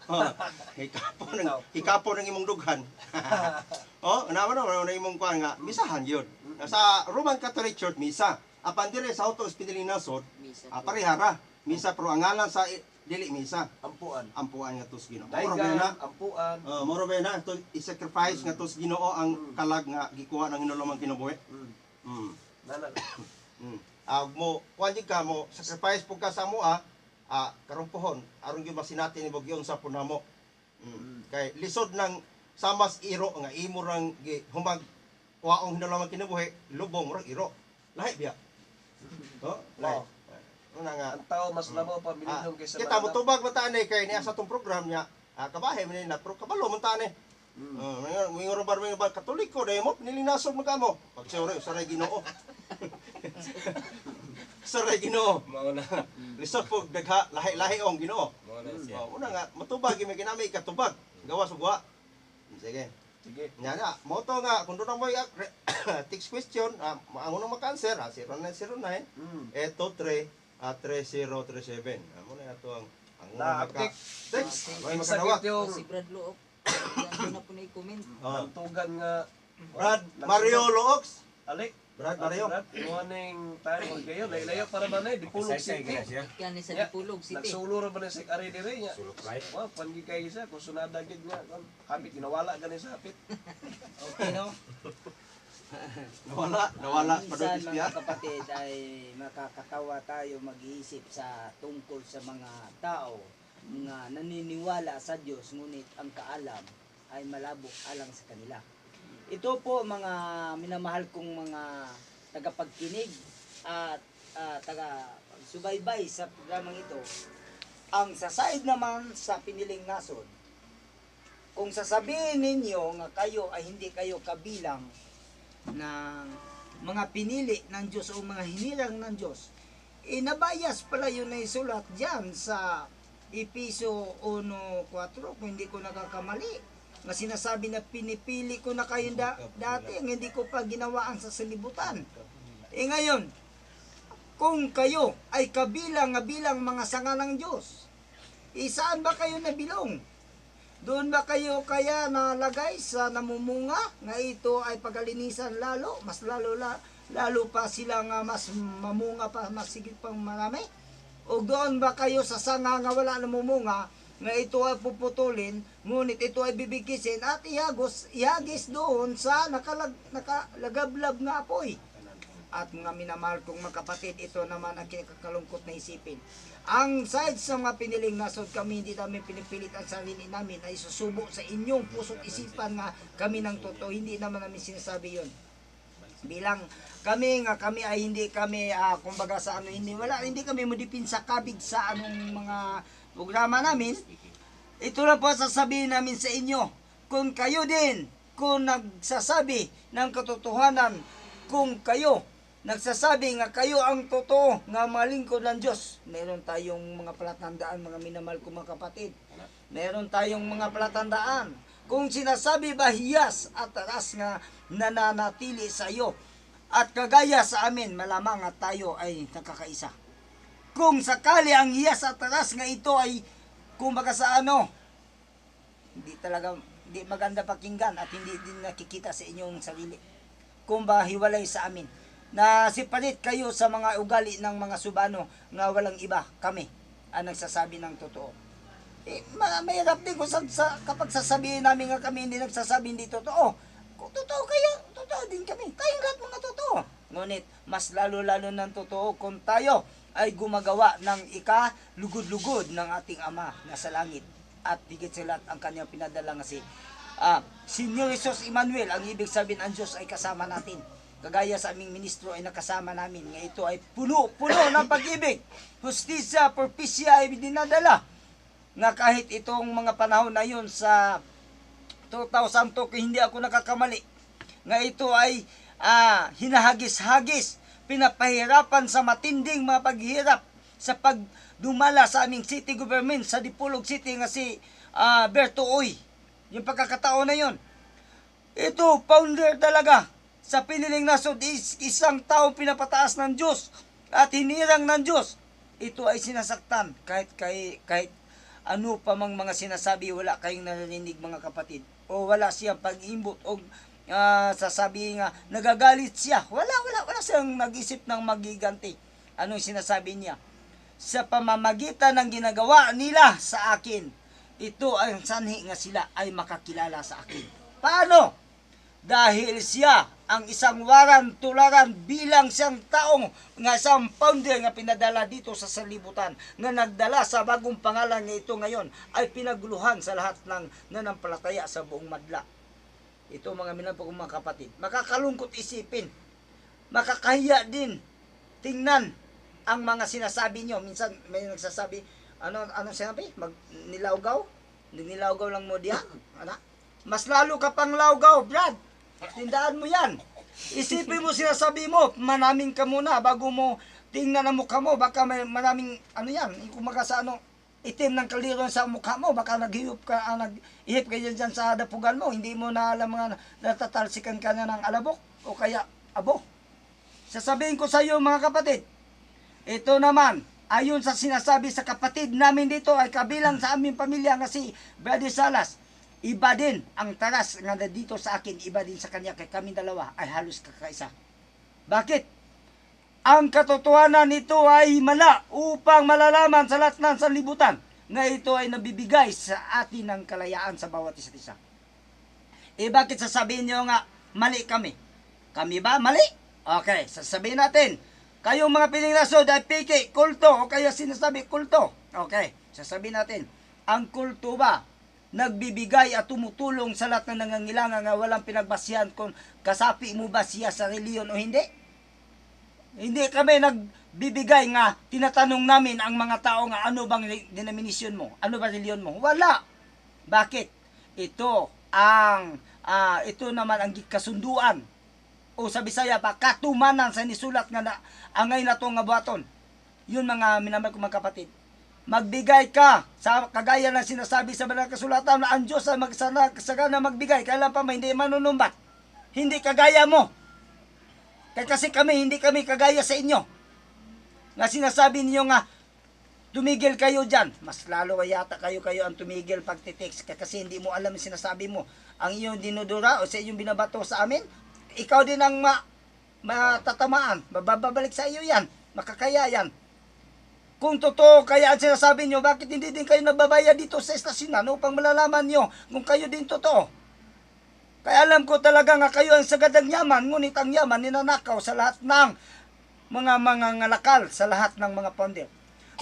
Speaker 5: Hikapo ng imong dughan. Oh, naman na imong kuan nga misahan yun. Sa Roman Catholic Church misa. Apan dire sa autos pinilinasod,
Speaker 1: Misa.
Speaker 5: parihara. Misa pero ang ngalan sa dili misa.
Speaker 4: Ampuan.
Speaker 5: Ampuan nga tos Ginoo. Moro ba
Speaker 4: Daigan,
Speaker 5: na?
Speaker 4: ampuan.
Speaker 5: Moro ba na to i-sacrifice nga tos Ginoo ang kalag nga gikuha ng hinulomang kinabuhi.
Speaker 4: Nana.
Speaker 5: Mo kuan ka mo sacrifice pug ka sa mo karong pohon aron gyud masinati ni bugyon sa punamo. Kay lisod ng samas iro nga imo rang humag waong hinulomang kinabuhi lubong murag iro. Lahi biya. Lahi. Una nga
Speaker 4: Ang tao mas lamo pa minihom kaysa
Speaker 5: kita mo tubag matan kay niya sa tong program niya kabahe man na pero kabalo man tani. Mingon ba Katoliko dahil mo nilinasog mo kamo. Pag saray Ginoo. Saray Ginoo.
Speaker 2: Mauna.
Speaker 5: Lisod po dagha lahi-lahi ong Ginoo.
Speaker 2: Mauna siya.
Speaker 5: Una nga matubag mi ginamay katubag. Gawas ug wa. Sige.
Speaker 4: Sige.
Speaker 5: Nya nga mo to nga kun doon mo text question ang unang maka-answer 0909 eto 3037. Amo na ato ang unang maka-text. May makadawat.
Speaker 1: Si Brad Look. Yan na po na i-comment.
Speaker 4: Ang tugan nga
Speaker 5: Brad Mario Looks.
Speaker 4: Ali.
Speaker 5: Brad Mario.
Speaker 4: Iwaning tayo gayon layo para ba na dipulog city.
Speaker 1: Yan sa
Speaker 4: Ya,
Speaker 1: Dipulog City.
Speaker 4: Nagsulo ra ba na sa ari dire nya.
Speaker 2: Sulok right.
Speaker 4: Wa pangi kay isa kung sunada gid nga kapit ginawala gani sa hapit.
Speaker 7: Okay, no?
Speaker 5: Nawala pa doon
Speaker 7: Minsan mga kapatid ay makakatawa tayo mag-iisip sa tungkol sa mga tao na naniniwala sa Diyos ngunit ang kaalam ay malabo alang sa kanila. Ito po mga minamahal kong mga tagapagkinig at taga-subaybay sa programang ito. Ang sasaid naman sa piniling nasod, kung sasabihin ninyo nga kayo ay hindi kayo kabilang ng mga pinili ng Diyos o mga hinirang ng Diyos, Nabayas pala yun na isulat dyan sa Episo 1:4 kung hindi ko nakakamali. Na sinasabi na pinipili ko na kayo dati ang hindi ko pa ginawaan sa salibutan. Ngayon, kung kayo ay kabilang mga sanga ng Diyos, saan ba kayo nabilong? Doon ba kayo kaya nalagay sa namumunga na ito ay pagalinisan lalo, mas lalo pa silang mas mamunga pa, mas sigit pang marami? O doon ba kayo sa sanga nga wala namumunga na ito ay puputulin, ngunit ito ay bibigisin at ihagis doon sa nakalagablab na apoy? At mga minamahal kong mga kapatid, ito naman ang kinakakalungkot na isipin. Ang side sa mga piniling nasod, kami hindi namin pinipilit ang sarili namin ay susubo sa inyong puso't isipan nga kami ng totoo. Hindi naman namin sinasabi yun. Bilang kami ay hindi kami kumbaga sa hindi kami modipin sa kabig sa anong mga programa namin. Ito na po sasabihin namin sa inyo, kung kayo din kung nagsasabi ng katotohanan, kung kayo nagsasabi nga kayo ang totoo nga malingkod ng Diyos, meron tayong mga palatandaan, mga minamahal kong mga kapatid. Meron tayong mga palatandaan. Kung sinasabi ba hiyas at taras nga nananatili sa iyo at kagaya sa amin, malamang at tayo ay nakakaisa. Kung sakali ang hiyas at taras nga ito ay kumbaga sa hindi maganda pakinggan at hindi din nakikita sa inyong sarili. Kung ba hiwalay sa amin, na sipalit kayo sa mga ugali ng mga subano nga walang iba, kami ang nagsasabi ng totoo. Mahirap din kung kapag sasabihin namin nga kami hindi nagsasabi hindi totoo. Kung totoo kayo, totoo din kami. Tayong lahat mga totoo. Ngunit mas lalo-lalo ng totoo kung tayo ay gumagawa ng ika-lugod-lugod ng ating Ama na sa langit. At higit sa lahat ang kanyang pinadala nga si Señor Jesus Emmanuel. Ang ibig sabihin, ang Diyos ay kasama natin. Kagaya sa aming ministro ay nakasama namin. Nga ito ay puno ng pag-ibig. Justisya, propesya ay dinadala. Nga kahit itong mga panahon na yun sa 2002, kung hindi ako nakakamali, nga ito ay hinahagis-hagis, pinapahirapan sa matinding mga paghihirap sa pagdumala sa aming city government sa Dipolog City nga si Berto Uy. Yung pagkakataon na yun. Ito, founder talaga sa piniling nasod, isang taong pinapataas ng Diyos at hinirang ng Diyos. Ito ay sinasaktan kahit ano pa mang mga sinasabi, wala kayong narinig mga kapatid. O wala siyang pag-imbot o sasabihin nga nagagalit siya. Wala siyang nag-isip ng magiganti. Anong sinasabi niya? Sa pamamagitan ng ginagawa nila sa akin, ito ang sanhi nga sila ay makakilala sa akin. Paano? Dahil siya ang isang tularan bilang siyang taong nga isang founder nga pinadala dito sa salibutan, nga nagdala sa bagong pangalan nga ito ngayon ay pinaguluhan sa lahat ng nanampalataya sa buong madla. Ito mga minamahal kong mga kapatid, makakalungkot isipin, makakahiya din tingnan ang mga sinasabi nyo. Minsan may nagsasabi, ano sinabi? Nilawgaw lang mo diya? Mas lalo ka pang lawgaw, Brad. Tindaan mo yan. Isipin mo, sinasabi mo, manaming ka muna bago mo tingnan ang mukha mo. Baka may maraming, kung itim ng kaliro sa mukha mo, baka naghihip ka dyan sa dapugan mo. Hindi mo na alam mga natatalsikan ka na ng alabok o kaya abo. Sasabihin ko sa iyo mga kapatid, ito naman, ayon sa sinasabi sa kapatid namin dito ay kabilang sa aming pamilya nga si Brother Salas. Iba din ang taras nga dito sa akin, iba din sa kanya, kay kami dalawa ay halos kakaisa. Bakit? Ang katotohanan nito ay himala upang malalaman sa lahat ng sanlibutan na ito ay nabibigay sa atin ng kalayaan sa bawat isa't isa. Bakit sasabihin nyo nga mali kami? Kami ba mali? Okay, sasabihin natin, kayong mga pininasod ay piki, kulto, o kaya sinasabi kulto. Okay, sasabihin natin, ang kulto ba nagbibigay at tumutulong sa lahat ng nangangailangan nga walang pinagbasihan kung kasapi mo ba siya sa reliyon o hindi? Hindi kami nagbibigay nga tinatanong namin ang mga tao nga ano bang denomination mo? Ano ba reliyon mo? Wala. Bakit? Ito naman ang kasunduan o sa Bisaya pa katumanan sa nisulat nga angay na to nga buhaton. Yun mga minamahal ko mga kapatid. Magbigay ka sa kagaya ng sinasabi sa banal na kasulatan na ang Diyos ay magsagana magbigay. Kailan pa hindi manunumbat. Hindi kagaya mo. Kasi hindi kami kagaya sa inyo. Nga sinasabi niyo nga, tumigil kayo dyan. Mas lalo ay yata kayo ang tumigil pagtitext kasi hindi mo alam yung sinasabi mo. Ang iyong dinudura o sa iyong binabato sa amin, ikaw din ang matatamaan. Mababalik sa iyo yan. Makakaya yan. Kung totoo kaya ang sinasabi nyo, bakit hindi din kayo nababaya dito sa estasyonan upang malalaman nyo kung kayo din totoo? Kaya alam ko talaga nga kayo ang sagad ng yaman, ngunit ang yaman ninanakaw sa lahat ng mga ngalakal, sa lahat ng mga founder.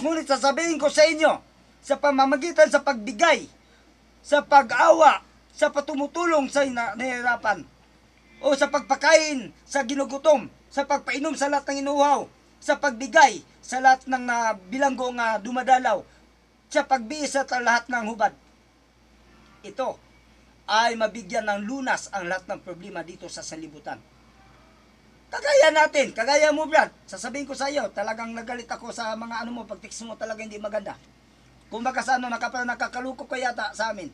Speaker 7: Ngunit sasabihin ko sa inyo, sa pamamagitan sa pagbigay, sa pag-awa, sa patumutulong sa nahihirapan, o sa pagpakain sa ginugutom, sa pagpainom sa lahat ng inuhaw, sa pagbigay sa lahat ng bilanggo nga dumadalaw, sa pagbisa sa lahat ng hubad. Ito ay mabigyan ng lunas ang lahat ng problema dito sa sanlibutan. Kagaya natin, kagaya mo Brad, sasabihin ko sa iyo, talagang nagalit ako sa mga mo, pag-text mo talaga hindi maganda. Kung baka sa nakakaluko ka yata sa amin.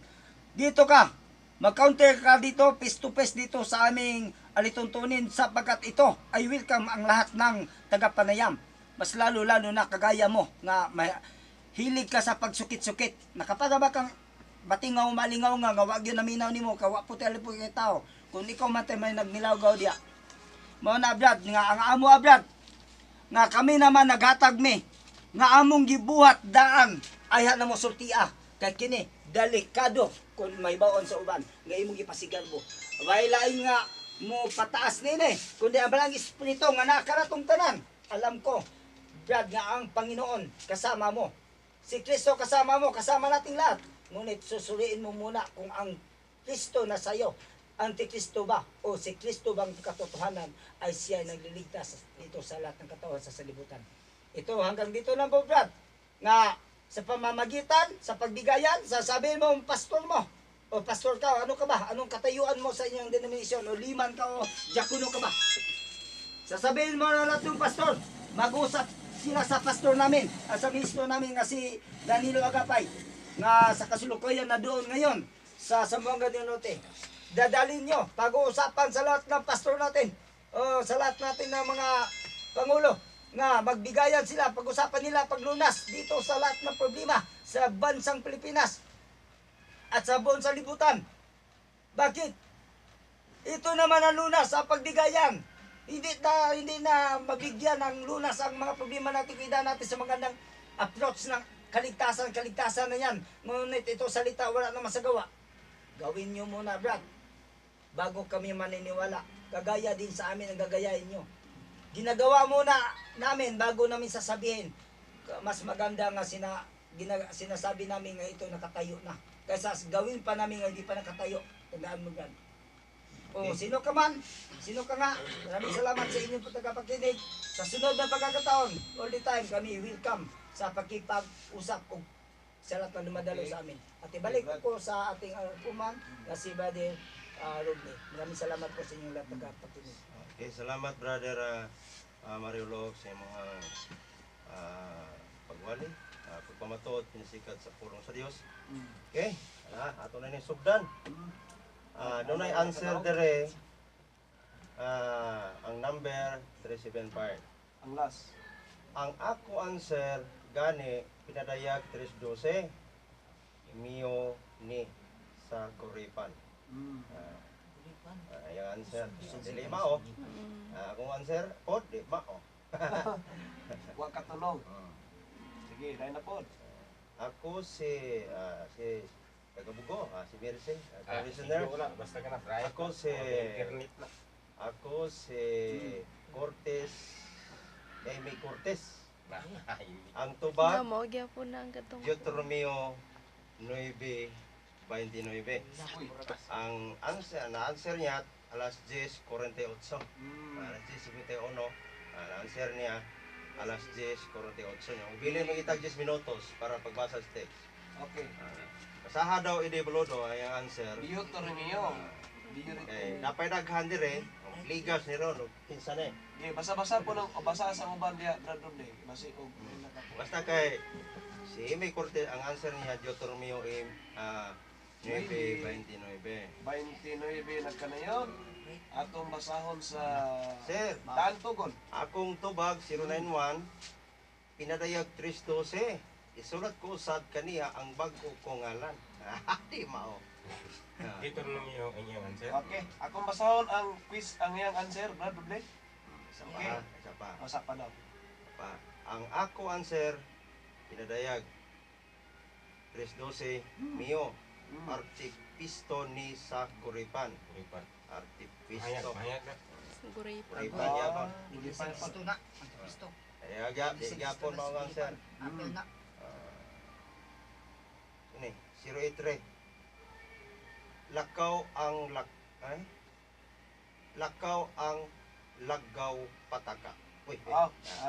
Speaker 7: Dito ka, mag-counter ka dito, face to face dito sa aming alituntunin sapagkat ito ay welcome ang lahat ng tagapanayam. Mas lalo na kagaya mo nga hilig ka sa pagsukit-sukit. Nakapada ba kang batingaw malingaw nga wag yun naminaw nimo kawa po telepo kay tao. Kung ikaw man may nagnilaw-gaw diya. Mao na Brad nga ang amo Brad nga kami naman naghatag mi nga among gibuhat daan ay na mo sultia kay kini delikado kung may baon sa uban nga imong gipasigan mo. Wailain nga mo pataas nini kundi ang balang espiritu nga nakaratong tanan. Alam ko Brad nga ang Panginoon kasama mo. Si Kristo kasama mo, kasama nating lahat. Ngunit susuriin mo muna kung ang Kristo na sa'yo, Antikristo ba o si Kristo bang katotohanan ay siya nagliligtas dito sa lahat ng katawan sa salibutan. Ito hanggang dito lang po Brad. Nga sa pamamagitan, sa pagbigayan, sasabihin mo ang pastor mo. O pastor ka, ano ka ba? Anong katayuan mo sa inyong denominasyon? O liman ka o diakono ka ba? Sasabihin mo na lahat ng pastor. Mag-usap sila sa pastor namin, sa ministro namin nga si Danilo Agapay, nga sa kasulukuyan na doon ngayon sa Zamboanga del Norte. Dadalhin nyo, pag-uusapan sa lahat ng pastor natin, o sa lahat natin ng mga pangulo, nga magbigayan sila, pag-usapan nila paglunas dito sa lahat ng problema sa bansang Pilipinas at sa buong sanlibutan. Bakit? Ito naman ang lunas sa pagbigayan. Hindi na mabigyan ng lunas ang mga problema natin, kaya natin sa magandang approach ng kaligtasan na yan. Ngunit ito salita, wala na masagawa. Gawin nyo muna, Brad. Bago kami maniniwala. Gagaya din sa amin ang gagayahin nyo. Ginagawa muna namin bago namin sasabihin. Mas maganda nga sinasabi namin nga ito nakatayo na. Kaysa gawin pa namin nga hindi pa nakatayo. Tandaan mo, Brad. O sino ka man, sino ka nga, maraming salamat sa inyong pagkakapakinig. Sa sunod na pagkakataon, all the time kami welcome sa pagkipag-usap o sa lahat na dumadalo sa amin. At ibalik ko sa ating puman na si Brother Rodney. Maraming salamat po sa inyong lahat pagkakapakinig.
Speaker 5: Okay, salamat Brother Mariolog sa mga pagwali, pagpamatuod, pinasikat sa pulong sa Dios. Okay, ato na ni sugdan. Doon ay answer dire ang number 37 part.
Speaker 4: Ang last.
Speaker 5: Ang ako answer gani pinadayag 312 Mio ni sa Kuripan. Yung answer dili mao. Akong answer pod di mao.
Speaker 4: Wa katulog. Sige, dahil na pod.
Speaker 5: Ako si Tagabugo, si Mercy, listener.
Speaker 2: Basta ka na fry.
Speaker 5: Ako si Cortez, Amy Cortez. Ang
Speaker 6: Nga
Speaker 5: tubag,
Speaker 6: mo, gyapon na ang katong.
Speaker 5: Deuteronomio 9:29. Ang answer niya alas 10:48. Alas 10:51. Ang answer niya alas 10:48. Bilin mo itag 10 minutos para pagbasa sa text.
Speaker 4: Okay.
Speaker 5: Kasaha daw ide bolodo ay ang answer.
Speaker 4: Deuteronomio.
Speaker 5: Okay, napay daghan dire. ligas ni Ron, kinsa na
Speaker 4: Okay, basa-basa po ng basa sa uban diya Brad Roble. Basi og
Speaker 5: Basta kay si Amy Cortez, ang answer niya, Deuteronomio 9:29.
Speaker 4: 29 nagkanayon. Atong basahon sa
Speaker 5: Sir,
Speaker 4: Daan Tugon.
Speaker 5: akong tubag 091, pinadayag 3:12. Isulat ko sad kaniya ang bag-o kong ngalan. Di mao.
Speaker 2: Dito na niyo ang iyong answer.
Speaker 4: Okay, akong basahon ang quiz ang iyang answer, Brad Roble.
Speaker 5: Isa
Speaker 4: Okay.
Speaker 5: pa, isa pa.
Speaker 4: Basa pa daw.
Speaker 5: Pa. Ang ako answer, pinadayag 3:12, Mio, artipisto ni sa Kuripan.
Speaker 2: Kuripan. Mahayag,
Speaker 5: Artipisto.
Speaker 2: mahayag na.
Speaker 6: Guri.
Speaker 5: Kuripan niya ba?
Speaker 4: Hindi pa pa.
Speaker 3: Ito na, ang pisto.
Speaker 5: Kaya di gyapon mao ang answer.
Speaker 3: Apil na.
Speaker 5: Ini, 083. Lakaw ang lakaw ang lagaw pataka. Uy,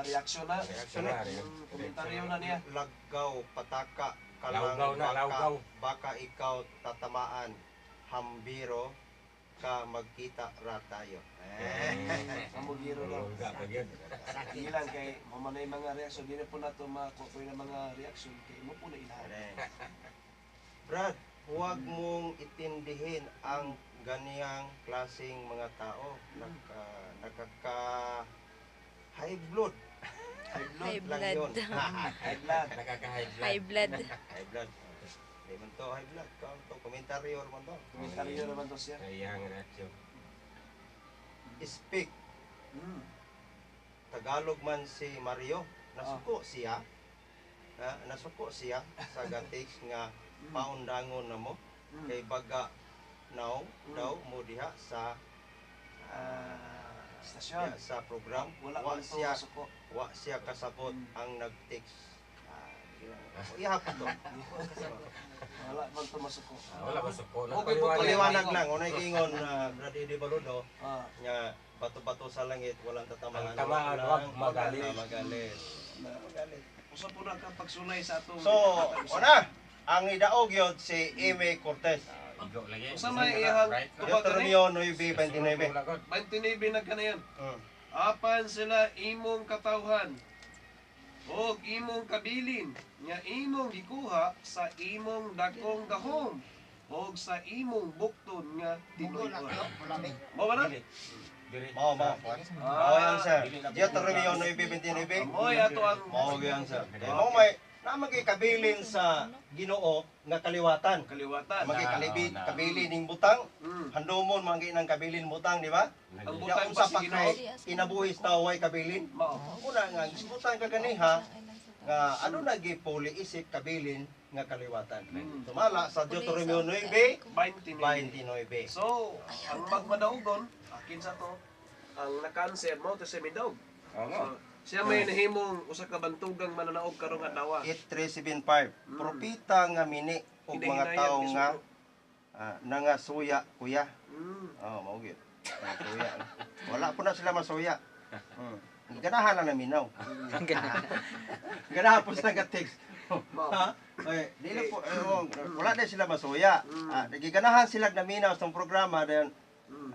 Speaker 4: Reaksyon na.
Speaker 5: reaksyon
Speaker 2: na.
Speaker 4: Komentaryo na niya.
Speaker 5: lagaw pataka
Speaker 2: Lawgaw na, lawgaw.
Speaker 5: baka ikaw tatamaan hambiro ka magkita ra tayo.
Speaker 4: Amo giro na.
Speaker 2: Wala pa gyud.
Speaker 4: Ilan kay mamanay mga reaksyon, di na po nato makuha ng mga reaksyon kay mo po na ilahan.
Speaker 5: Brad, huwag mong itindihin ang ganiyang klaseng mga tao. Nakaka high blood.
Speaker 6: High
Speaker 5: lang
Speaker 6: blood.
Speaker 5: yun.
Speaker 4: High blood.
Speaker 2: Nakaka-high blood.
Speaker 6: High blood.
Speaker 5: High blood. Di man to high blood. Ito, komentaryo naman to.
Speaker 4: Komentaryo naman to siya.
Speaker 2: Iyang reaksyon.
Speaker 5: Speak. Tagalog man si Mario. Nasuko siya. Nasuko siya sa gatiks nga paundangon na mo. Kay baga now daw mo diha sa
Speaker 4: Stasyon.
Speaker 5: sa program.
Speaker 4: Wala
Speaker 5: Wa
Speaker 4: man to
Speaker 5: siya
Speaker 4: suko.
Speaker 5: wa siya kasabot ang nag-text. Ihapon to.
Speaker 4: Wala man to masuko.
Speaker 2: Wala ba suko na?
Speaker 4: Okay po,
Speaker 5: Paliwanag lang. Unay gingon na Brady Di Baludo
Speaker 4: Ah,
Speaker 5: nga bato-bato sa langit walang tatamaan.
Speaker 2: Ang tamaan, wag magalit.
Speaker 5: Magalit. Magalit.
Speaker 4: usa po na kang pagsulay sa atong
Speaker 5: So, una, ang idaog yun si Amy Cortez.
Speaker 2: Igo lagi.
Speaker 4: Usa may iyang tubag kani.
Speaker 5: Deuteronomio 9:29.
Speaker 4: 29 na kanayon.
Speaker 5: Hmm.
Speaker 4: Apan sila imong katawhan og imong kabilin nga imong gikuha sa imong dakong gahom og sa imong bukton nga
Speaker 3: Bugo na
Speaker 4: tinuod.
Speaker 3: kayo, malamig.
Speaker 4: Mo ba na?
Speaker 5: Mao. Mao yan sir. Deuteronomio 9:29.
Speaker 4: Moy ato ang
Speaker 5: Mao yan sir. Mao may namagay kabilin sa Ginoo nga kaliwatan.
Speaker 4: kaliwatan.
Speaker 5: Magay kabilin ning butang.
Speaker 4: Mm.
Speaker 5: Handomon manggi nang kabilin butang, di ba?
Speaker 4: Ang
Speaker 5: Butang
Speaker 4: butang
Speaker 5: usa
Speaker 4: pa
Speaker 5: pa
Speaker 4: si
Speaker 5: kay
Speaker 4: Ginoo.
Speaker 5: kinabuhis ta way kabilin.
Speaker 4: Mao.
Speaker 5: Una nga butang ka ganiha nga ano nagi puli isip kabilin nga kaliwatan. Sumala sa Deuteronomio 9:29.
Speaker 4: So, ang magmadaugon, akin sa to, ang nakanser mo to sa midog. So, siya may nahimong usa ka bantugang mananaog karong adlaw.
Speaker 5: 8375. Propita nga mini og mga tao nga nangasuya kuya. Oh, mao gyud. Suya. Wala po na sila masuya. Ganahan na naminaw. Ganahan po sila ka-text. Ha? Okay, dili po wala na sila masuya. Giganahan sila naminaw sa programa dayon.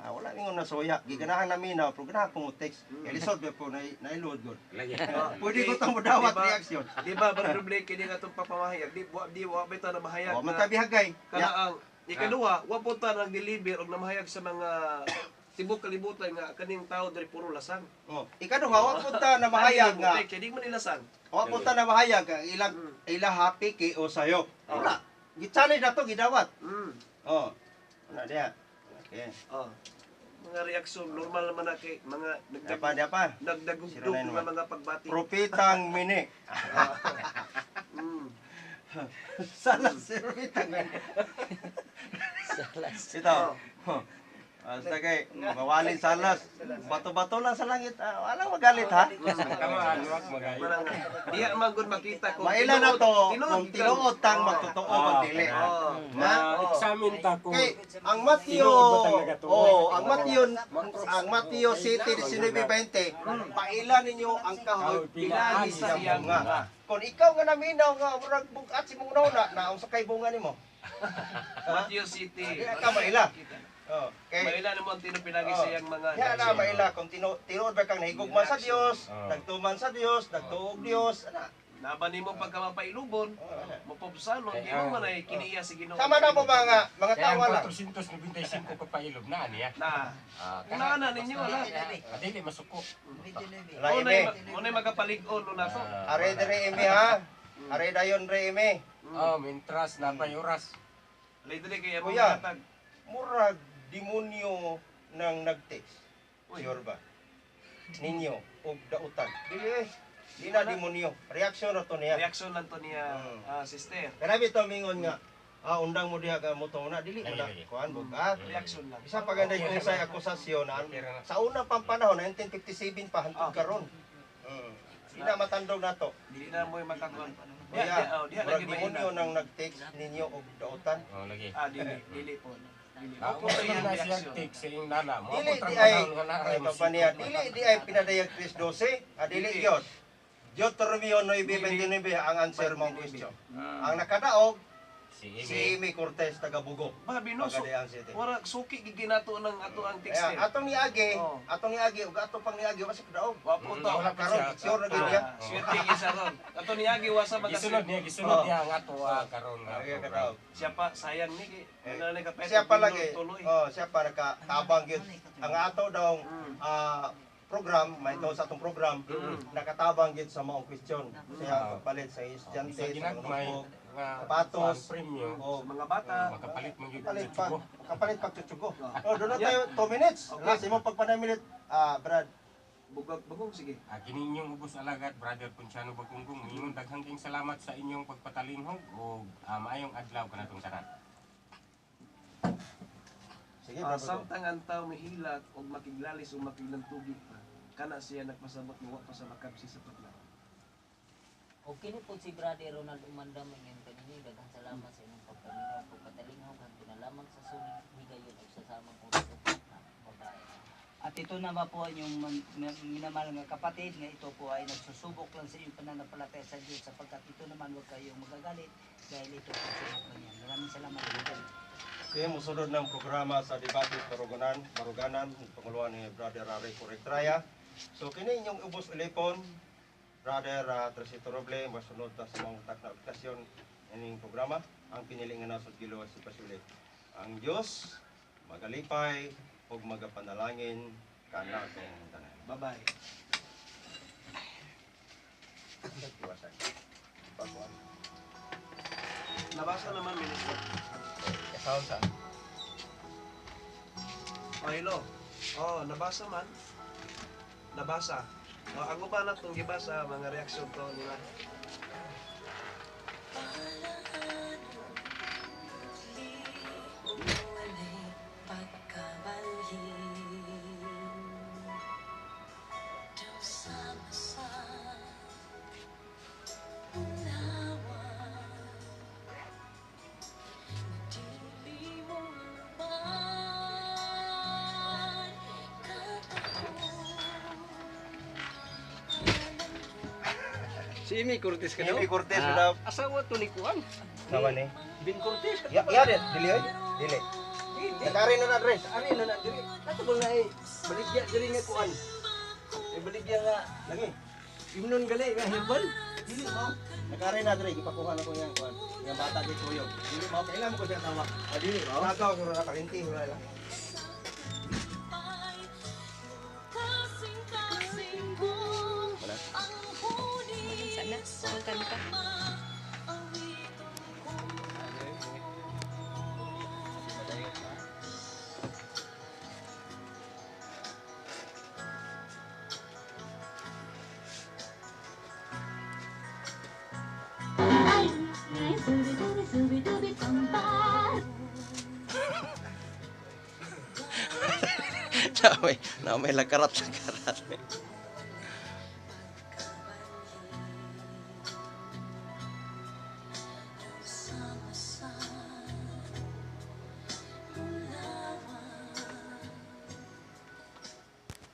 Speaker 5: Wala ningon nasuya. Giganahan naminaw pero ganahan po mo text. Elisod po na-load gud.
Speaker 2: Lagi.
Speaker 5: Pwede ko tong modawat
Speaker 4: Diba?
Speaker 5: reaksyon.
Speaker 4: Di ba, Brother Blake, kini nga itong papamahayag. Di wa bitaw na mahayag
Speaker 5: Oh,
Speaker 4: na
Speaker 5: matabihagay.
Speaker 4: kana ang ikaduha, wa po ta nag-deliver og namahayag sa mga tibok kalibutan nga kaning tao diri puro lasang.
Speaker 5: Oh, ikaduha wa punta na mahayag nga.
Speaker 4: Kaya di man nilasang.
Speaker 5: Wa punta na mahayag nga ilang happy kay o sayo. Wala. Gitsali na to gidawat. Oh. Wala dia. Okay.
Speaker 4: Oh. Mga reaksyon normal naman na kay mga
Speaker 5: Diapa.
Speaker 4: nagdagugdog nga mga pagbati.
Speaker 5: Propitang mini. Salas si propitang mini. Ito. Basta kay mawalin salas. Bato-bato lang sa langit. Walang magalit ha.
Speaker 2: Tamaan, wag magalit.
Speaker 4: Manang diya man gud makita kung
Speaker 5: Mailan na to
Speaker 4: tinuod
Speaker 5: kung tinuod tang magtotoo magdili.
Speaker 2: Ma-examine ta kung
Speaker 5: Kay ang Mateo ang Mateo City 19:20 pailan ninyo ang kahoy pilani sa bunga. Kung ikaw nga naminaw nga murag bugat si mong nauna na ang sakay bunga nimo.
Speaker 4: Matthew City.
Speaker 5: Ka maila. Oh, kay
Speaker 4: Maila mo ang tinupilagi
Speaker 5: Oh.
Speaker 4: siyang mga
Speaker 5: ya na maila kung tinuod ba kang nahigugma sa Dios,
Speaker 2: Oh.
Speaker 5: nagtuman sa Dios, nagtuog Dios, ana.
Speaker 4: Laban nimo pagka mapailubon,
Speaker 5: Oh, ana.
Speaker 4: mapopsalon, di mo man ay kiniya si Ginoo.
Speaker 5: Sama na mo mga
Speaker 2: Kaya
Speaker 5: tawa
Speaker 2: ang
Speaker 5: lang.
Speaker 2: 495 ka pailob na niya.
Speaker 4: Na,
Speaker 2: Kana
Speaker 4: na ninyo wala.
Speaker 2: Dili masuko.
Speaker 5: Laime.
Speaker 4: Mo na magapalig-on no na to.
Speaker 5: Are dire imi ha. Are dayon re imi.
Speaker 2: Oh, mintras na pa oras.
Speaker 4: Later kay mo
Speaker 5: Kuya.
Speaker 4: hatag.
Speaker 5: Murag demonyo nang nag-text. Sure ba? Ninyo og dautan. Dili eh. Di na demonyo. Reaksyon ra to niya.
Speaker 4: Reaksyon lang to niya, sister.
Speaker 5: Grabe to mingon nga. Undang mo diha ka mo to na dili mo na kuan bugat.
Speaker 4: Reaksyon lang.
Speaker 5: Bisa paganda yung sa akusasyon sa unang panpanahon 1957 pa hantod karon. Di na matandog nato.
Speaker 4: Dili na mo makakuan.
Speaker 5: Kuya,
Speaker 4: Diha
Speaker 5: murag
Speaker 4: lagi
Speaker 5: demonyo
Speaker 4: ba
Speaker 5: nang nag-text ninyo og dautan.
Speaker 2: Oh, lagi.
Speaker 4: dili po. Dili.
Speaker 2: Ako
Speaker 4: Ako
Speaker 2: sa
Speaker 4: sa iyang
Speaker 2: na siya
Speaker 4: reaksyon.
Speaker 2: take sa iyong nana mo.
Speaker 5: Dili
Speaker 2: Ako
Speaker 5: di
Speaker 2: tra
Speaker 5: ay
Speaker 2: nga na
Speaker 5: ay kapaniya. Dili di ay pinadayag Chris 12. Dili gyud. Deuteronomio 9:29 ang answer mong question. Ang nakadaog
Speaker 2: si
Speaker 5: si Amy Cortez taga Bugo.
Speaker 4: Ba binuso.
Speaker 5: Pagadayan City.
Speaker 4: Wala suki giginato ng ato ang
Speaker 5: Kaya
Speaker 4: texter.
Speaker 5: atong niagi,
Speaker 4: Oh.
Speaker 5: ug atong pang niagi wasa kadaog.
Speaker 4: Wapo to.
Speaker 2: Wala pa
Speaker 5: Karon
Speaker 2: siya.
Speaker 5: sure na gid ya.
Speaker 4: Swerte isa ron. Ato niyagi wasa
Speaker 2: Gisunod
Speaker 4: magasunod.
Speaker 2: niya ang ato karon nga.
Speaker 5: Ay kadaog.
Speaker 4: Siya pa sayang ni kay ano na kapet.
Speaker 5: Siya pa lagi.
Speaker 4: Tuloy.
Speaker 5: Siya pa nakatabang gyud. Ang ato daw program, may daw sa atong program, nakatabang gyud sa maong question. Siya palit sa estudyante,
Speaker 2: Sa
Speaker 5: sa
Speaker 2: ginagmay
Speaker 5: notebook,
Speaker 2: nga
Speaker 5: sapatos,
Speaker 2: premium.
Speaker 5: o
Speaker 4: Mga bata.
Speaker 2: Makapalit mo gyud
Speaker 5: kapalit
Speaker 2: sa
Speaker 5: pa,
Speaker 2: tubo.
Speaker 5: kapalit pag tutsugo. Doon na tayo 2 minutes. Last imo pag minute, Brad.
Speaker 4: Bugong sige.
Speaker 2: Kini inyong ubos alagad, Brother Ponciano Bagunggong. Ingon daghang king salamat sa inyong pagpatalinhog o maayong adlaw kanatong tanan.
Speaker 5: Sige, Brad.
Speaker 4: Samtang ang tao mihilat o makiglalis o makiglantugig pa, kana siya nagpasabot mo pa sa makabsi sa paglaw.
Speaker 1: O kini po si Brother Ronald Umandam ngayon kanini daghang salamat sa inyong pagpaminaw pagpatalingaw kag pinalamang sa sunig higayon ug sa samang oras ug pagkain.
Speaker 7: At ito naman po yung minamahal nga kapatid nga ito po ay nagsusubok lang sa inyong pananampalataya sa Diyos sapagkat ito naman huwag kayong magagalit dahil ito po subok lang yan. Maraming salamat po.
Speaker 5: Okay, musunod ng programa sa debate Baruganan, panguluan ni Brother Ray Correctraya. So kini inyong ubos ulepon, Brother Tresito Roble, masunod na sa mga utak na okasyon ining programa. Ang pinili nga nasod Ginoo si Pasulit. Ang Dios magalipay ug magapanalangin kana atong tanan.
Speaker 4: Bye-bye. Nabasa naman minister.
Speaker 5: Kasawon sa
Speaker 4: Oh, hello. Oh, nabasa man. Nabasa. Oh, ang uban natong gibasa mga reaksyon to nila.
Speaker 8: Si Amy Cortez ka daw?
Speaker 5: Amy Cortez daw.
Speaker 8: Asawa to ni Kuan.
Speaker 5: Sawa ni.
Speaker 8: Bin Cortez ka.
Speaker 5: Ya, dit, dili oy. Dili. Nagari na address.
Speaker 8: Ari na na diri. Ato ba nga eh baligya diri nga Kuan. Baligya nga
Speaker 5: Lagi.
Speaker 8: imnon gali nga herbal.
Speaker 5: Dili mo. Nagari na address ipakuha na ko yang kuan. Yang bata kay tuyog. Dili mo kailan mo ko siya tawa. Dili mo. Nagaw ko na kalinti wala.
Speaker 6: Sana, magkanta.
Speaker 8: Na may lakarat-lakarat.